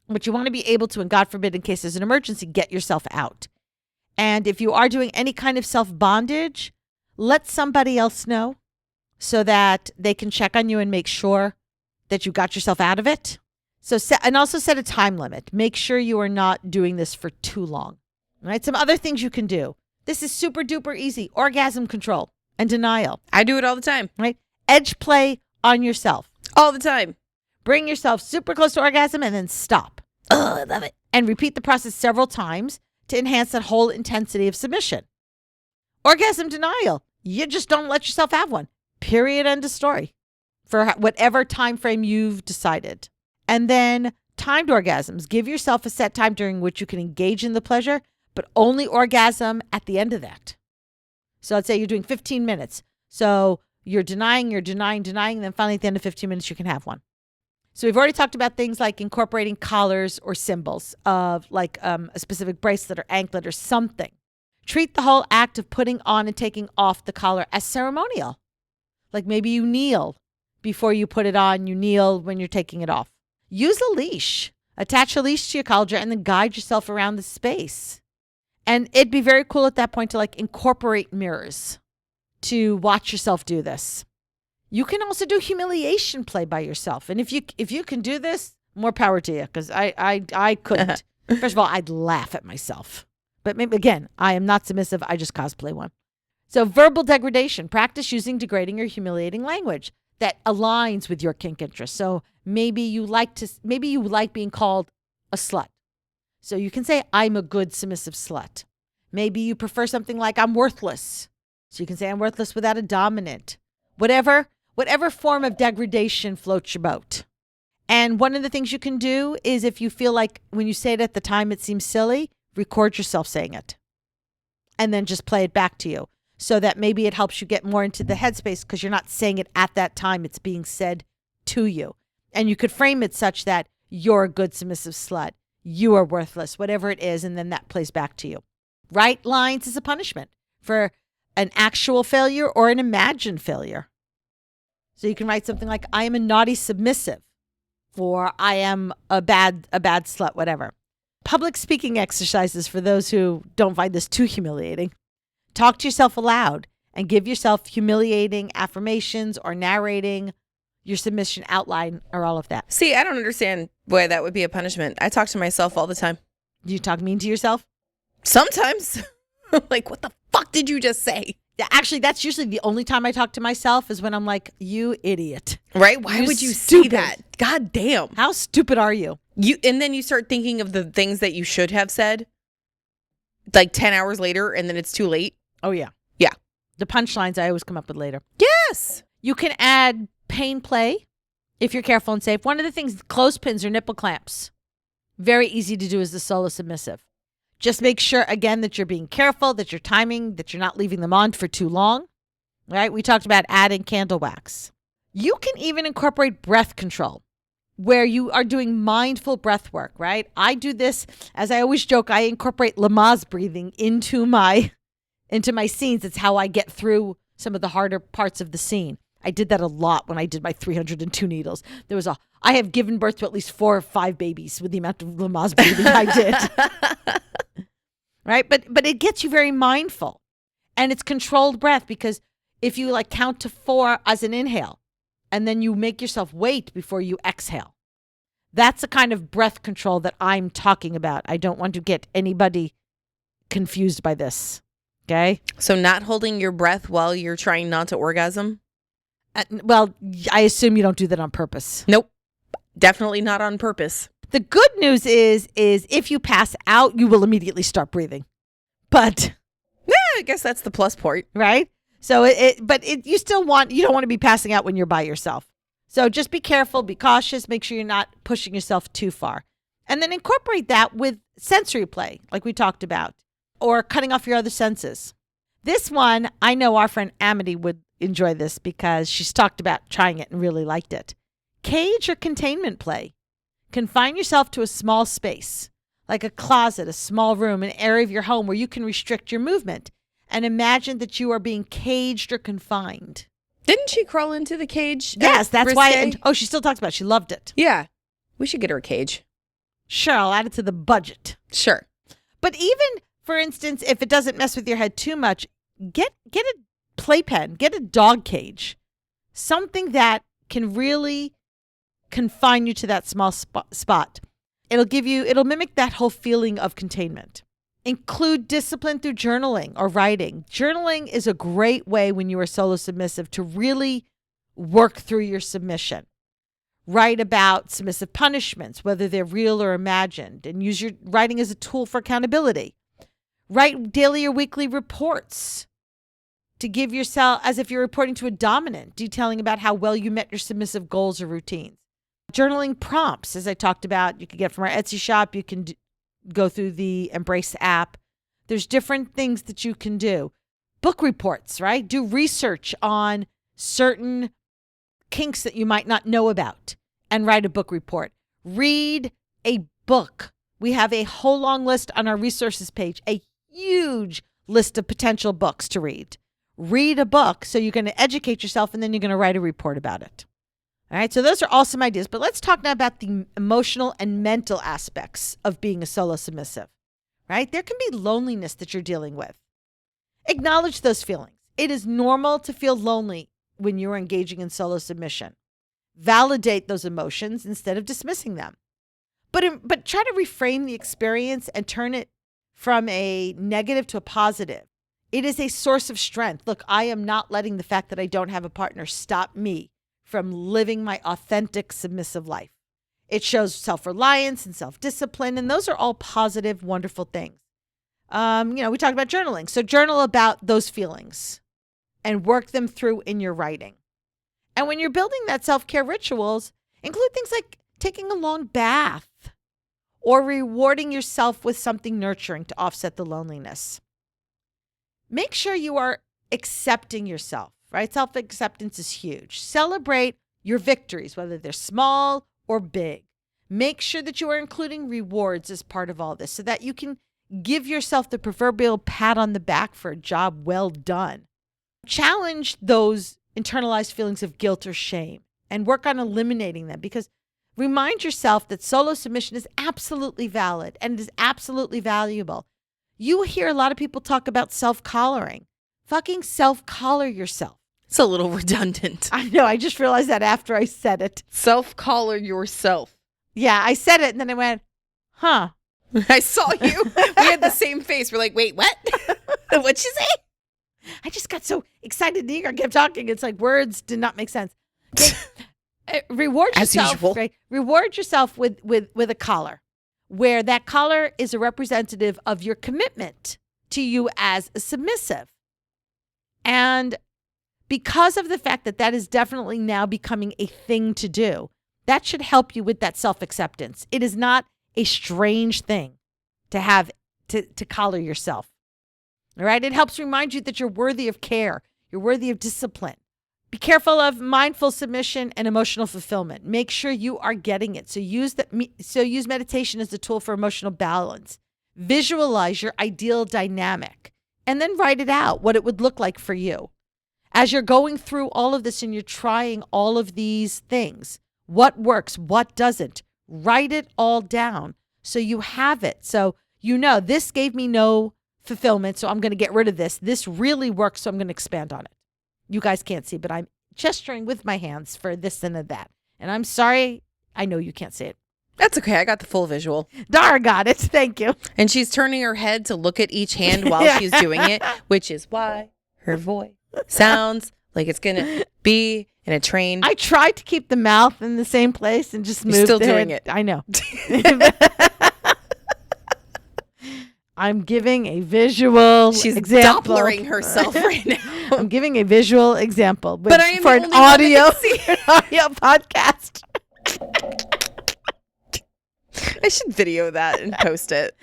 A: But you want to be able to, and God forbid, in case there's an emergency, get yourself out. And if you are doing any kind of self-bondage, let somebody else know so that they can check on you and make sure that you got yourself out of it. And also set a time limit. Make sure you are not doing this for too long. Right? Some other things you can do. This is super duper easy. Orgasm control and denial.
B: I do it all the time.
A: Right? Edge play on yourself.
B: All the time.
A: Bring yourself super close to orgasm and then stop.
B: Oh, I love it.
A: And repeat the process several times to enhance that whole intensity of submission. Orgasm denial. You just don't let yourself have one. Period. End of story. For whatever time frame you've decided. And then timed orgasms. Give yourself a set time during which you can engage in the pleasure, but only orgasm at the end of that. So let's say you're doing 15 minutes. So you're denying, and then finally at the end of 15 minutes, you can have one. So we've already talked about things like incorporating collars or symbols of like a specific bracelet or anklet or something. Treat the whole act of putting on and taking off the collar as ceremonial. Like maybe you kneel before you put it on. You kneel when you're taking it off. Use a leash. Attach a leash to your collar and then guide yourself around the space. And it'd be very cool at that point to like incorporate mirrors to watch yourself do this. You can also do humiliation play by yourself. And if you can do this, more power to you, because I couldn't. First of all, I'd laugh at myself. But maybe, again, I am not submissive. I just cosplay one. So verbal degradation. Practice using degrading or humiliating language that aligns with your kink interest. So maybe you like being called a slut. So you can say, I'm a good submissive slut. Maybe you prefer something like, I'm worthless. So you can say, I'm worthless without a dominant. Whatever form of degradation floats your boat. And one of the things you can do is if you feel like when you say it at the time it seems silly, record yourself saying it. And then just play it back to you. So that maybe it helps you get more into the headspace because you're not saying it at that time. It's being said to you. And you could frame it such that you're a good submissive slut. You are worthless, whatever it is. And then that plays back to you. Write lines as a punishment for an actual failure or an imagined failure. So you can write something like, I am a naughty submissive, or I am a bad slut, whatever. Public speaking exercises for those who don't find this too humiliating. Talk to yourself aloud and give yourself humiliating affirmations or narrating your submission outline or all of that.
B: See, I don't understand why that would be a punishment. I talk to myself all the time.
A: Do you talk mean to yourself?
B: Sometimes. Like, what the fuck did you just say?
A: Actually, that's usually the only time I talk to myself is when I'm like, you idiot.
B: Right? Why would you say that? God damn.
A: How stupid are you?
B: And then you start thinking of the things that you should have said like 10 hours later and then it's too late.
A: Oh, yeah.
B: Yeah.
A: The punchlines I always come up with later.
B: Yes.
A: You can add pain play if you're careful and safe. One of the things, clothespins or nipple clamps. Very easy to do as the solo submissive. Just make sure, again, that you're being careful, that you're timing, that you're not leaving them on for too long. Right? We talked about adding candle wax. You can even incorporate breath control where you are doing mindful breath work, right? I do this, as I always joke, I incorporate Lamaze breathing into my scenes. It's how I get through some of the harder parts of the scene. I did that a lot when I did my 302 needles. I have given birth to at least 4 or 5 babies with the amount of Lamaze breathing I did. Right? But it gets you very mindful. And it's controlled breath because if you like count to 4 as an inhale and then you make yourself wait before you exhale, That's the kind of breath control that I'm talking about. I don't want to get anybody confused by this. Okay?
B: So not holding your breath while you're trying not to orgasm?
A: Well, I assume you don't do that on purpose.
B: Nope. Definitely not on purpose.
A: The good news is if you pass out, you will immediately start breathing. But
B: I guess that's the plus part.
A: right? So you don't want to be passing out when you're by yourself. So just be careful, be cautious, make sure you're not pushing yourself too far. And then incorporate that with sensory play, like we talked about, or cutting off your other senses. This one, I know our friend Amity would enjoy this because she's talked about trying it and really liked it. Cage or containment play. Confine yourself to a small space, like a closet, a small room, an area of your home where you can restrict your movement, and imagine that you are being caged or confined.
B: Didn't she crawl into the cage?
A: Yes, that's why.
B: Risque?
A: She still talks about it. She loved it.
B: Yeah. We should get her a cage.
A: Sure, I'll add it to the budget.
B: Sure.
A: But even, for instance, if it doesn't mess with your head too much, get a playpen, get a dog cage, something that can really confine you to that small spot. It'll mimic that whole feeling of containment. Include discipline through journaling or writing. Journaling is a great way when you are solo submissive to really work through your submission. Write about submissive punishments, whether they're real or imagined, and use your writing as a tool for accountability. Write daily or weekly reports to give yourself, as if you're reporting to a dominant, detailing about how well you met your submissive goals or routines. Journaling prompts, as I talked about, you can get from our Etsy shop. You can go through the Embrace app. There's different things that you can do. Book reports, right? Do research on certain kinks that you might not know about and write a book report. Read a book. We have a whole long list on our resources page, a huge list of potential books to read. Read a book so you're going to educate yourself and then you're going to write a report about it. All right, so those are all some ideas, but let's talk now about the emotional and mental aspects of being a solo submissive, right? There can be loneliness that you're dealing with. Acknowledge those feelings. It is normal to feel lonely when you're engaging in solo submission. Validate those emotions instead of dismissing them. But try to reframe the experience and turn it from a negative to a positive. It is a source of strength. Look, I am not letting the fact that I don't have a partner stop me from living my authentic submissive life. It shows self-reliance and self-discipline, and those are all positive, wonderful things. We talked about journaling. So journal about those feelings and work them through in your writing. And when you're building that self-care rituals, include things like taking a long bath or rewarding yourself with something nurturing to offset the loneliness. Make sure you are accepting yourself. Right? Self-acceptance is huge. Celebrate your victories, whether they're small or big. Make sure that you are including rewards as part of all this so that you can give yourself the proverbial pat on the back for a job well done. Challenge those internalized feelings of guilt or shame and work on eliminating them, because remind yourself that solo submission is absolutely valid and it is absolutely valuable. You hear a lot of people talk about self-collaring. Fucking self-collar yourself.
B: It's a little redundant.
A: I know. I just realized that after I said it.
B: Self-collar yourself.
A: Yeah, I said it and then I went, huh.
B: I saw you. We had the same face. We're like, wait, what? What'd you say?
A: I just got so excited and eager. I kept talking. It's like words did not make sense. Reward
B: As
A: yourself.
B: usual.
A: Right? Reward yourself with a collar, where that collar is a representative of your commitment to you as a submissive. And because of the fact that that is definitely now becoming a thing to do, that should help you with that self-acceptance. It is not a strange thing to have to collar yourself. All right? It helps remind you that you're worthy of care. You're worthy of discipline. Be careful of mindful submission and emotional fulfillment. Make sure you are getting it. So use meditation as a tool for emotional balance. Visualize your ideal dynamic and then write it out, what it would look like for you. As you're going through all of this and you're trying all of these things, what works, what doesn't, write it all down so you have it. So you know, this gave me no fulfillment, so I'm going to get rid of this. This really works, so I'm going to expand on it. You guys can't see, but I'm gesturing with my hands for this and that. And I'm sorry, I know you can't see it.
B: That's okay. I got the full visual.
A: Dara got it. Thank you.
B: And she's turning her head to look at each hand while she's doing it, which is why her voice sounds like it's going to be in a train.
A: I tried to keep the mouth in the same place and just moved.
B: You're still
A: the
B: doing
A: head.
B: it.
A: I know. I'm giving a visual example.
B: She's Dopplering herself right now.
A: I'm giving a visual example.
B: But I am
A: for
B: the
A: an
B: only one
A: audio,
B: that can see.
A: an audio podcast.
B: I should video that and post it.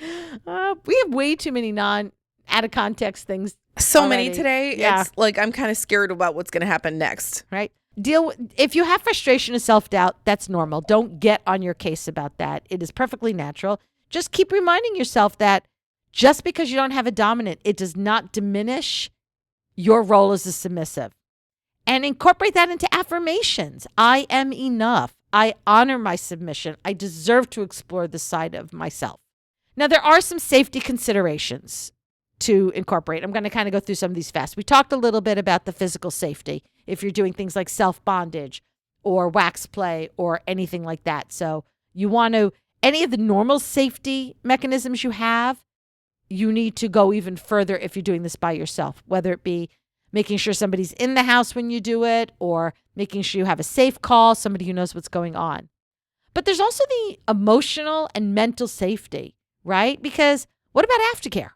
A: We have way too many out of context things.
B: So
A: already.
B: many today.
A: Yeah.
B: It's like I'm kind of scared about what's going to happen next.
A: Right. If you have frustration and self-doubt, that's normal. Don't get on your case about that. It is perfectly natural. Just keep reminding yourself that just because you don't have a dominant, it does not diminish your role as a submissive. And incorporate that into affirmations. I am enough. I honor my submission. I deserve to explore the side of myself. Now, there are some safety considerations to incorporate. I'm going to kind of go through some of these fast. We talked a little bit about the physical safety if you're doing things like self-bondage or wax play or anything like that. So you want to, any of the normal safety mechanisms you have, you need to go even further if you're doing this by yourself, whether it be making sure somebody's in the house when you do it or making sure you have a safe call, somebody who knows what's going on. But there's also the emotional and mental safety, right? Because what about aftercare?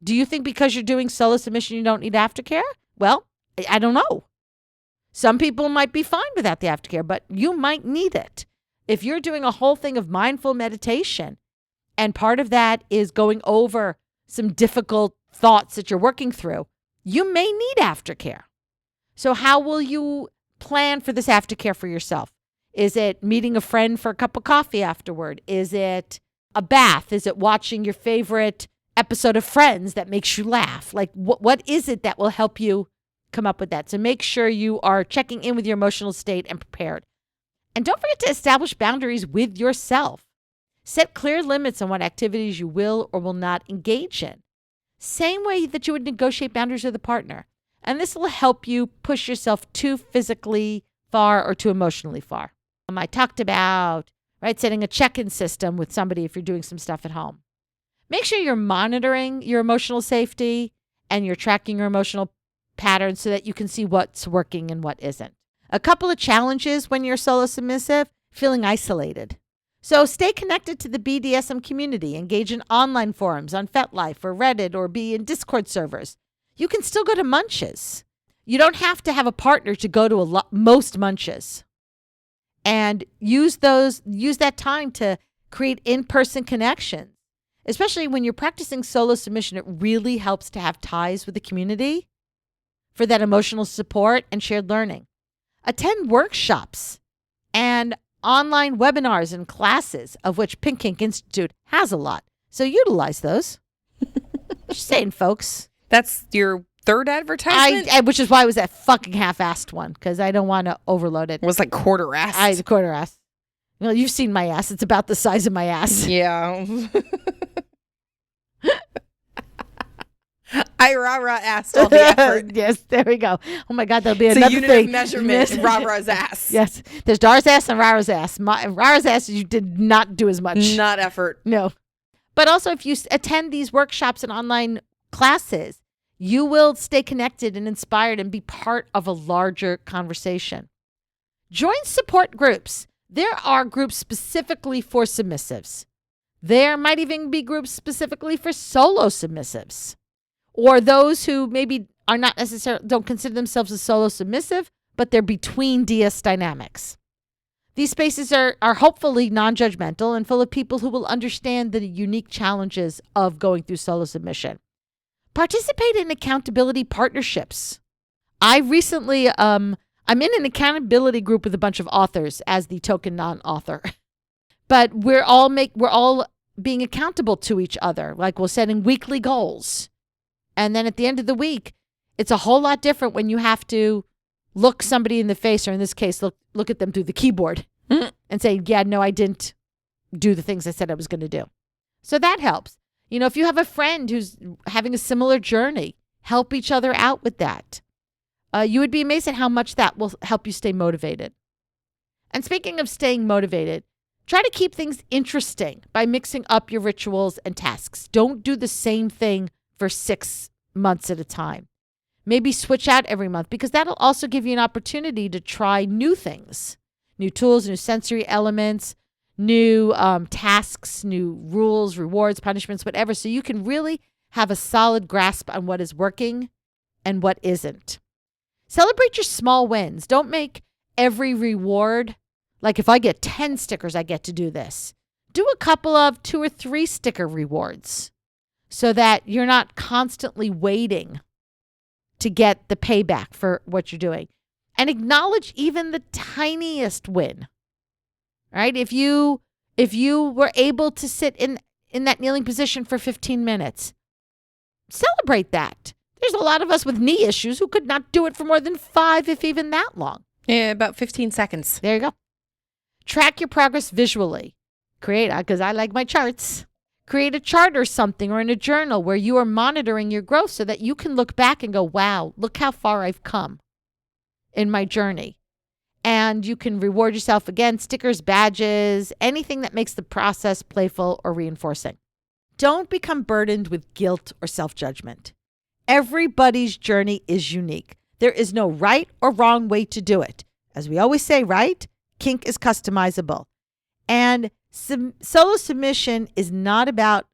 A: Do you think because you're doing solo submission, you don't need aftercare? Well, I don't know. Some people might be fine without the aftercare, but you might need it. If you're doing a whole thing of mindful meditation, and part of that is going over some difficult thoughts that you're working through, you may need aftercare. So how will you plan for this aftercare for yourself? Is it meeting a friend for a cup of coffee afterward? Is it a bath? Is it watching your favorite episode of Friends that makes you laugh? Like, what is it that will help you come up with that? So make sure you are checking in with your emotional state and prepared. And don't forget to establish boundaries with yourself. Set clear limits on what activities you will or will not engage in. Same way that you would negotiate boundaries with a partner. And this will help you push yourself too physically far or too emotionally far. I talked about, setting a check-in system with somebody if you're doing some stuff at home. Make sure you're monitoring your emotional safety and you're tracking your emotional patterns so that you can see what's working and what isn't. A couple of challenges when you're solo submissive, feeling isolated. So stay connected to the BDSM community, engage in online forums on FetLife or Reddit or be in Discord servers. You can still go to munches. You don't have to have a partner to go to most munches. And use that time to create in-person connections. Especially when you're practicing solo submission, it really helps to have ties with the community for that emotional support and shared learning. Attend workshops and online webinars and classes, of which Kink Institute has a lot. So utilize those. Just saying, folks.
B: That's your third advertisement?
A: Which is why it was that fucking half-assed one, because I don't want to overload it.
B: It was like quarter-assed.
A: Quarter-assed. Well, you've seen my ass. It's about the size of my ass.
B: Yeah. I rah-rah-assed all the effort.
A: Yes, there we go. Oh my God, that'll be
B: it's
A: another
B: unit
A: thing.
B: Of measurement in rah-rah's ass.
A: Yes. There's Dara's ass and Rara's ass. Rara's ass, you did not do as much.
B: Not effort.
A: No. But also, if you attend these workshops and online classes, you will stay connected and inspired and be part of a larger conversation. Join support groups. There are groups specifically for submissives. There might even be groups specifically for solo submissives or those who maybe are not necessarily, don't consider themselves a solo submissive, but they're between DS dynamics. These spaces are hopefully non-judgmental and full of people who will understand the unique challenges of going through solo submission. Participate in accountability partnerships. I recently, I'm in an accountability group with a bunch of authors as the token non-author, but we're all being accountable to each other. Like we're setting weekly goals. And then at the end of the week, it's a whole lot different when you have to look somebody in the face, or in this case, look at them through the keyboard and say, yeah, no, I didn't do the things I said I was going to do. So that helps. You know, if you have a friend who's having a similar journey, help each other out with that. You would be amazed at how much that will help you stay motivated. And speaking of staying motivated, Try to keep things interesting by mixing up your rituals and tasks. Don't do the same thing for 6 months at a time. Maybe switch out every month, because that'll also give you an opportunity to try new things, new tools, new sensory elements, new tasks, new rules, rewards, punishments, whatever, so you can really have a solid grasp on what is working and what isn't. Celebrate your small wins. Don't make every reward like, if I get 10 stickers, I get to do this. Do a couple of 2 or 3 sticker rewards so that you're not constantly waiting to get the payback for what you're doing. And acknowledge even the tiniest win. Right? If you were able to sit in that kneeling position for 15 minutes, celebrate that. There's a lot of us with knee issues who could not do it for more than 5, if even that long.
B: Yeah, about 15 seconds.
A: There you go. Track your progress visually. Because I like my charts. Create a chart or something, or in a journal where you are monitoring your growth so that you can look back and go, wow, look how far I've come in my journey. And you can reward yourself again, stickers, badges, anything that makes the process playful or reinforcing. Don't become burdened with guilt or self-judgment. Everybody's journey is unique. There is no right or wrong way to do it. As we always say, right? Kink is customizable. And solo submission is not about,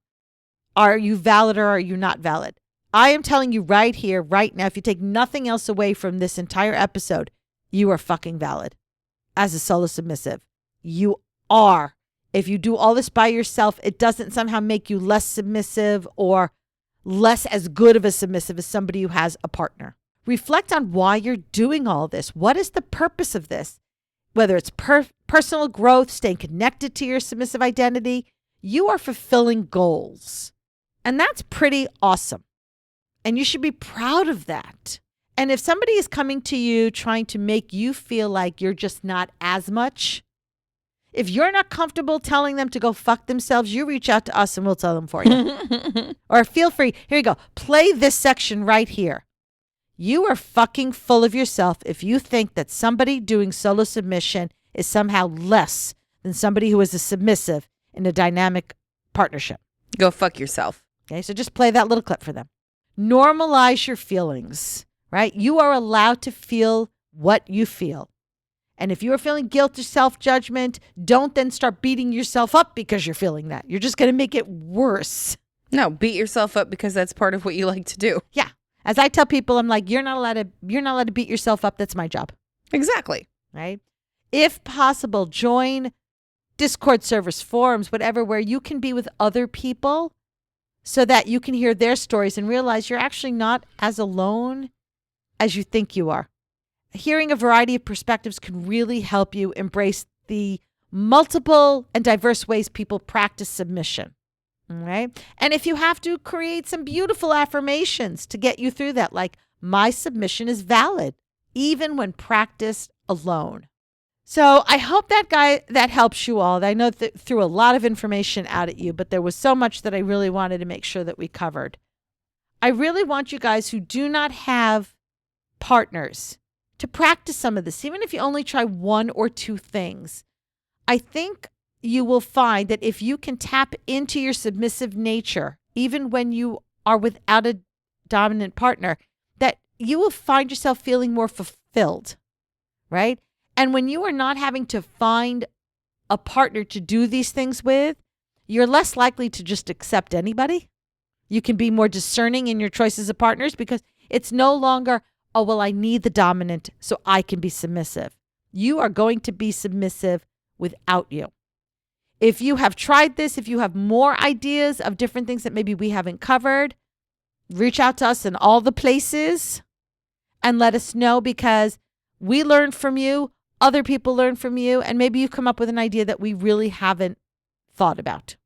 A: are you valid or are you not valid? I am telling you right here, right now, if you take nothing else away from this entire episode, you are fucking valid as a solo submissive. You are. If you do all this by yourself, it doesn't somehow make you less submissive or less as good of a submissive as somebody who has a partner. Reflect on why you're doing all this. What is the purpose of this? Whether it's personal growth, staying connected to your submissive identity, you are fulfilling goals. And that's pretty awesome. And you should be proud of that. And if somebody is coming to you trying to make you feel like you're just not as much, if you're not comfortable telling them to go fuck themselves, you reach out to us and we'll tell them for you. Or feel free. Here you go. Play this section right here. You are fucking full of yourself if you think that somebody doing solo submission is somehow less than somebody who is a submissive in a dynamic partnership.
B: Go fuck yourself.
A: Okay, so just play that little clip for them. Normalize your feelings, right? You are allowed to feel what you feel. And if you are feeling guilt or self-judgment, don't then start beating yourself up because you're feeling that. You're just going to make it worse.
B: No, beat yourself up because that's part of what you like to do.
A: Yeah. As I tell people, I'm like, you're not allowed to beat yourself up. That's my job.
B: Exactly.
A: Right? If possible, join Discord servers, forums, whatever, where you can be with other people so that you can hear their stories and realize you're actually not as alone as you think you are. Hearing a variety of perspectives can really help you embrace the multiple and diverse ways people practice submission. All right. And if you have to, create some beautiful affirmations to get you through that, like, my submission is valid, even when practiced alone. So I hope that helps you all. I know that threw a lot of information out at you, but there was so much that I really wanted to make sure that we covered. I really want you guys who do not have partners to practice some of this, even if you only try 1 or 2 things. I think you will find that if you can tap into your submissive nature, even when you are without a dominant partner, that you will find yourself feeling more fulfilled, right? And when you are not having to find a partner to do these things with, you're less likely to just accept anybody. You can be more discerning in your choices of partners because it's no longer, oh, well, I need the dominant so I can be submissive. You are going to be submissive without you. If you have tried this, if you have more ideas of different things that maybe we haven't covered, reach out to us in all the places and let us know, because we learn from you, other people learn from you, and maybe you come up with an idea that we really haven't thought about.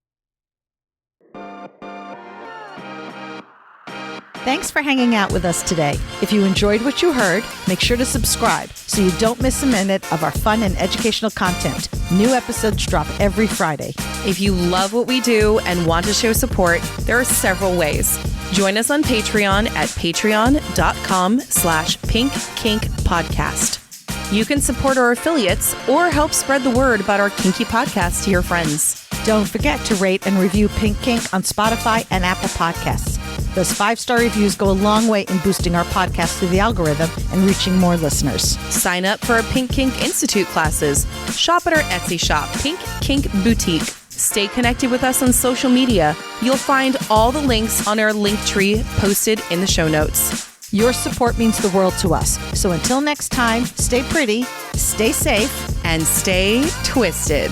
A: Thanks for hanging out with us today. If you enjoyed what you heard, make sure to subscribe so you don't miss a minute of our fun and educational content. New episodes drop every Friday.
B: If you love what we do and want to show support, there are several ways. Join us on Patreon at patreon.com/pinkkinkpodcast. You can support our affiliates or help spread the word about our kinky podcast to your friends.
A: Don't forget to rate and review Pink Kink on Spotify and Apple Podcasts. Those 5-star reviews go a long way in boosting our podcast through the algorithm and reaching more listeners.
B: Sign up for our Pink Kink Institute classes. Shop at our Etsy shop, Pink Kink Boutique. Stay connected with us on social media. You'll find all the links on our link tree posted in the show notes.
A: Your support means the world to us. So until next time, stay pretty, stay safe,
B: and stay twisted.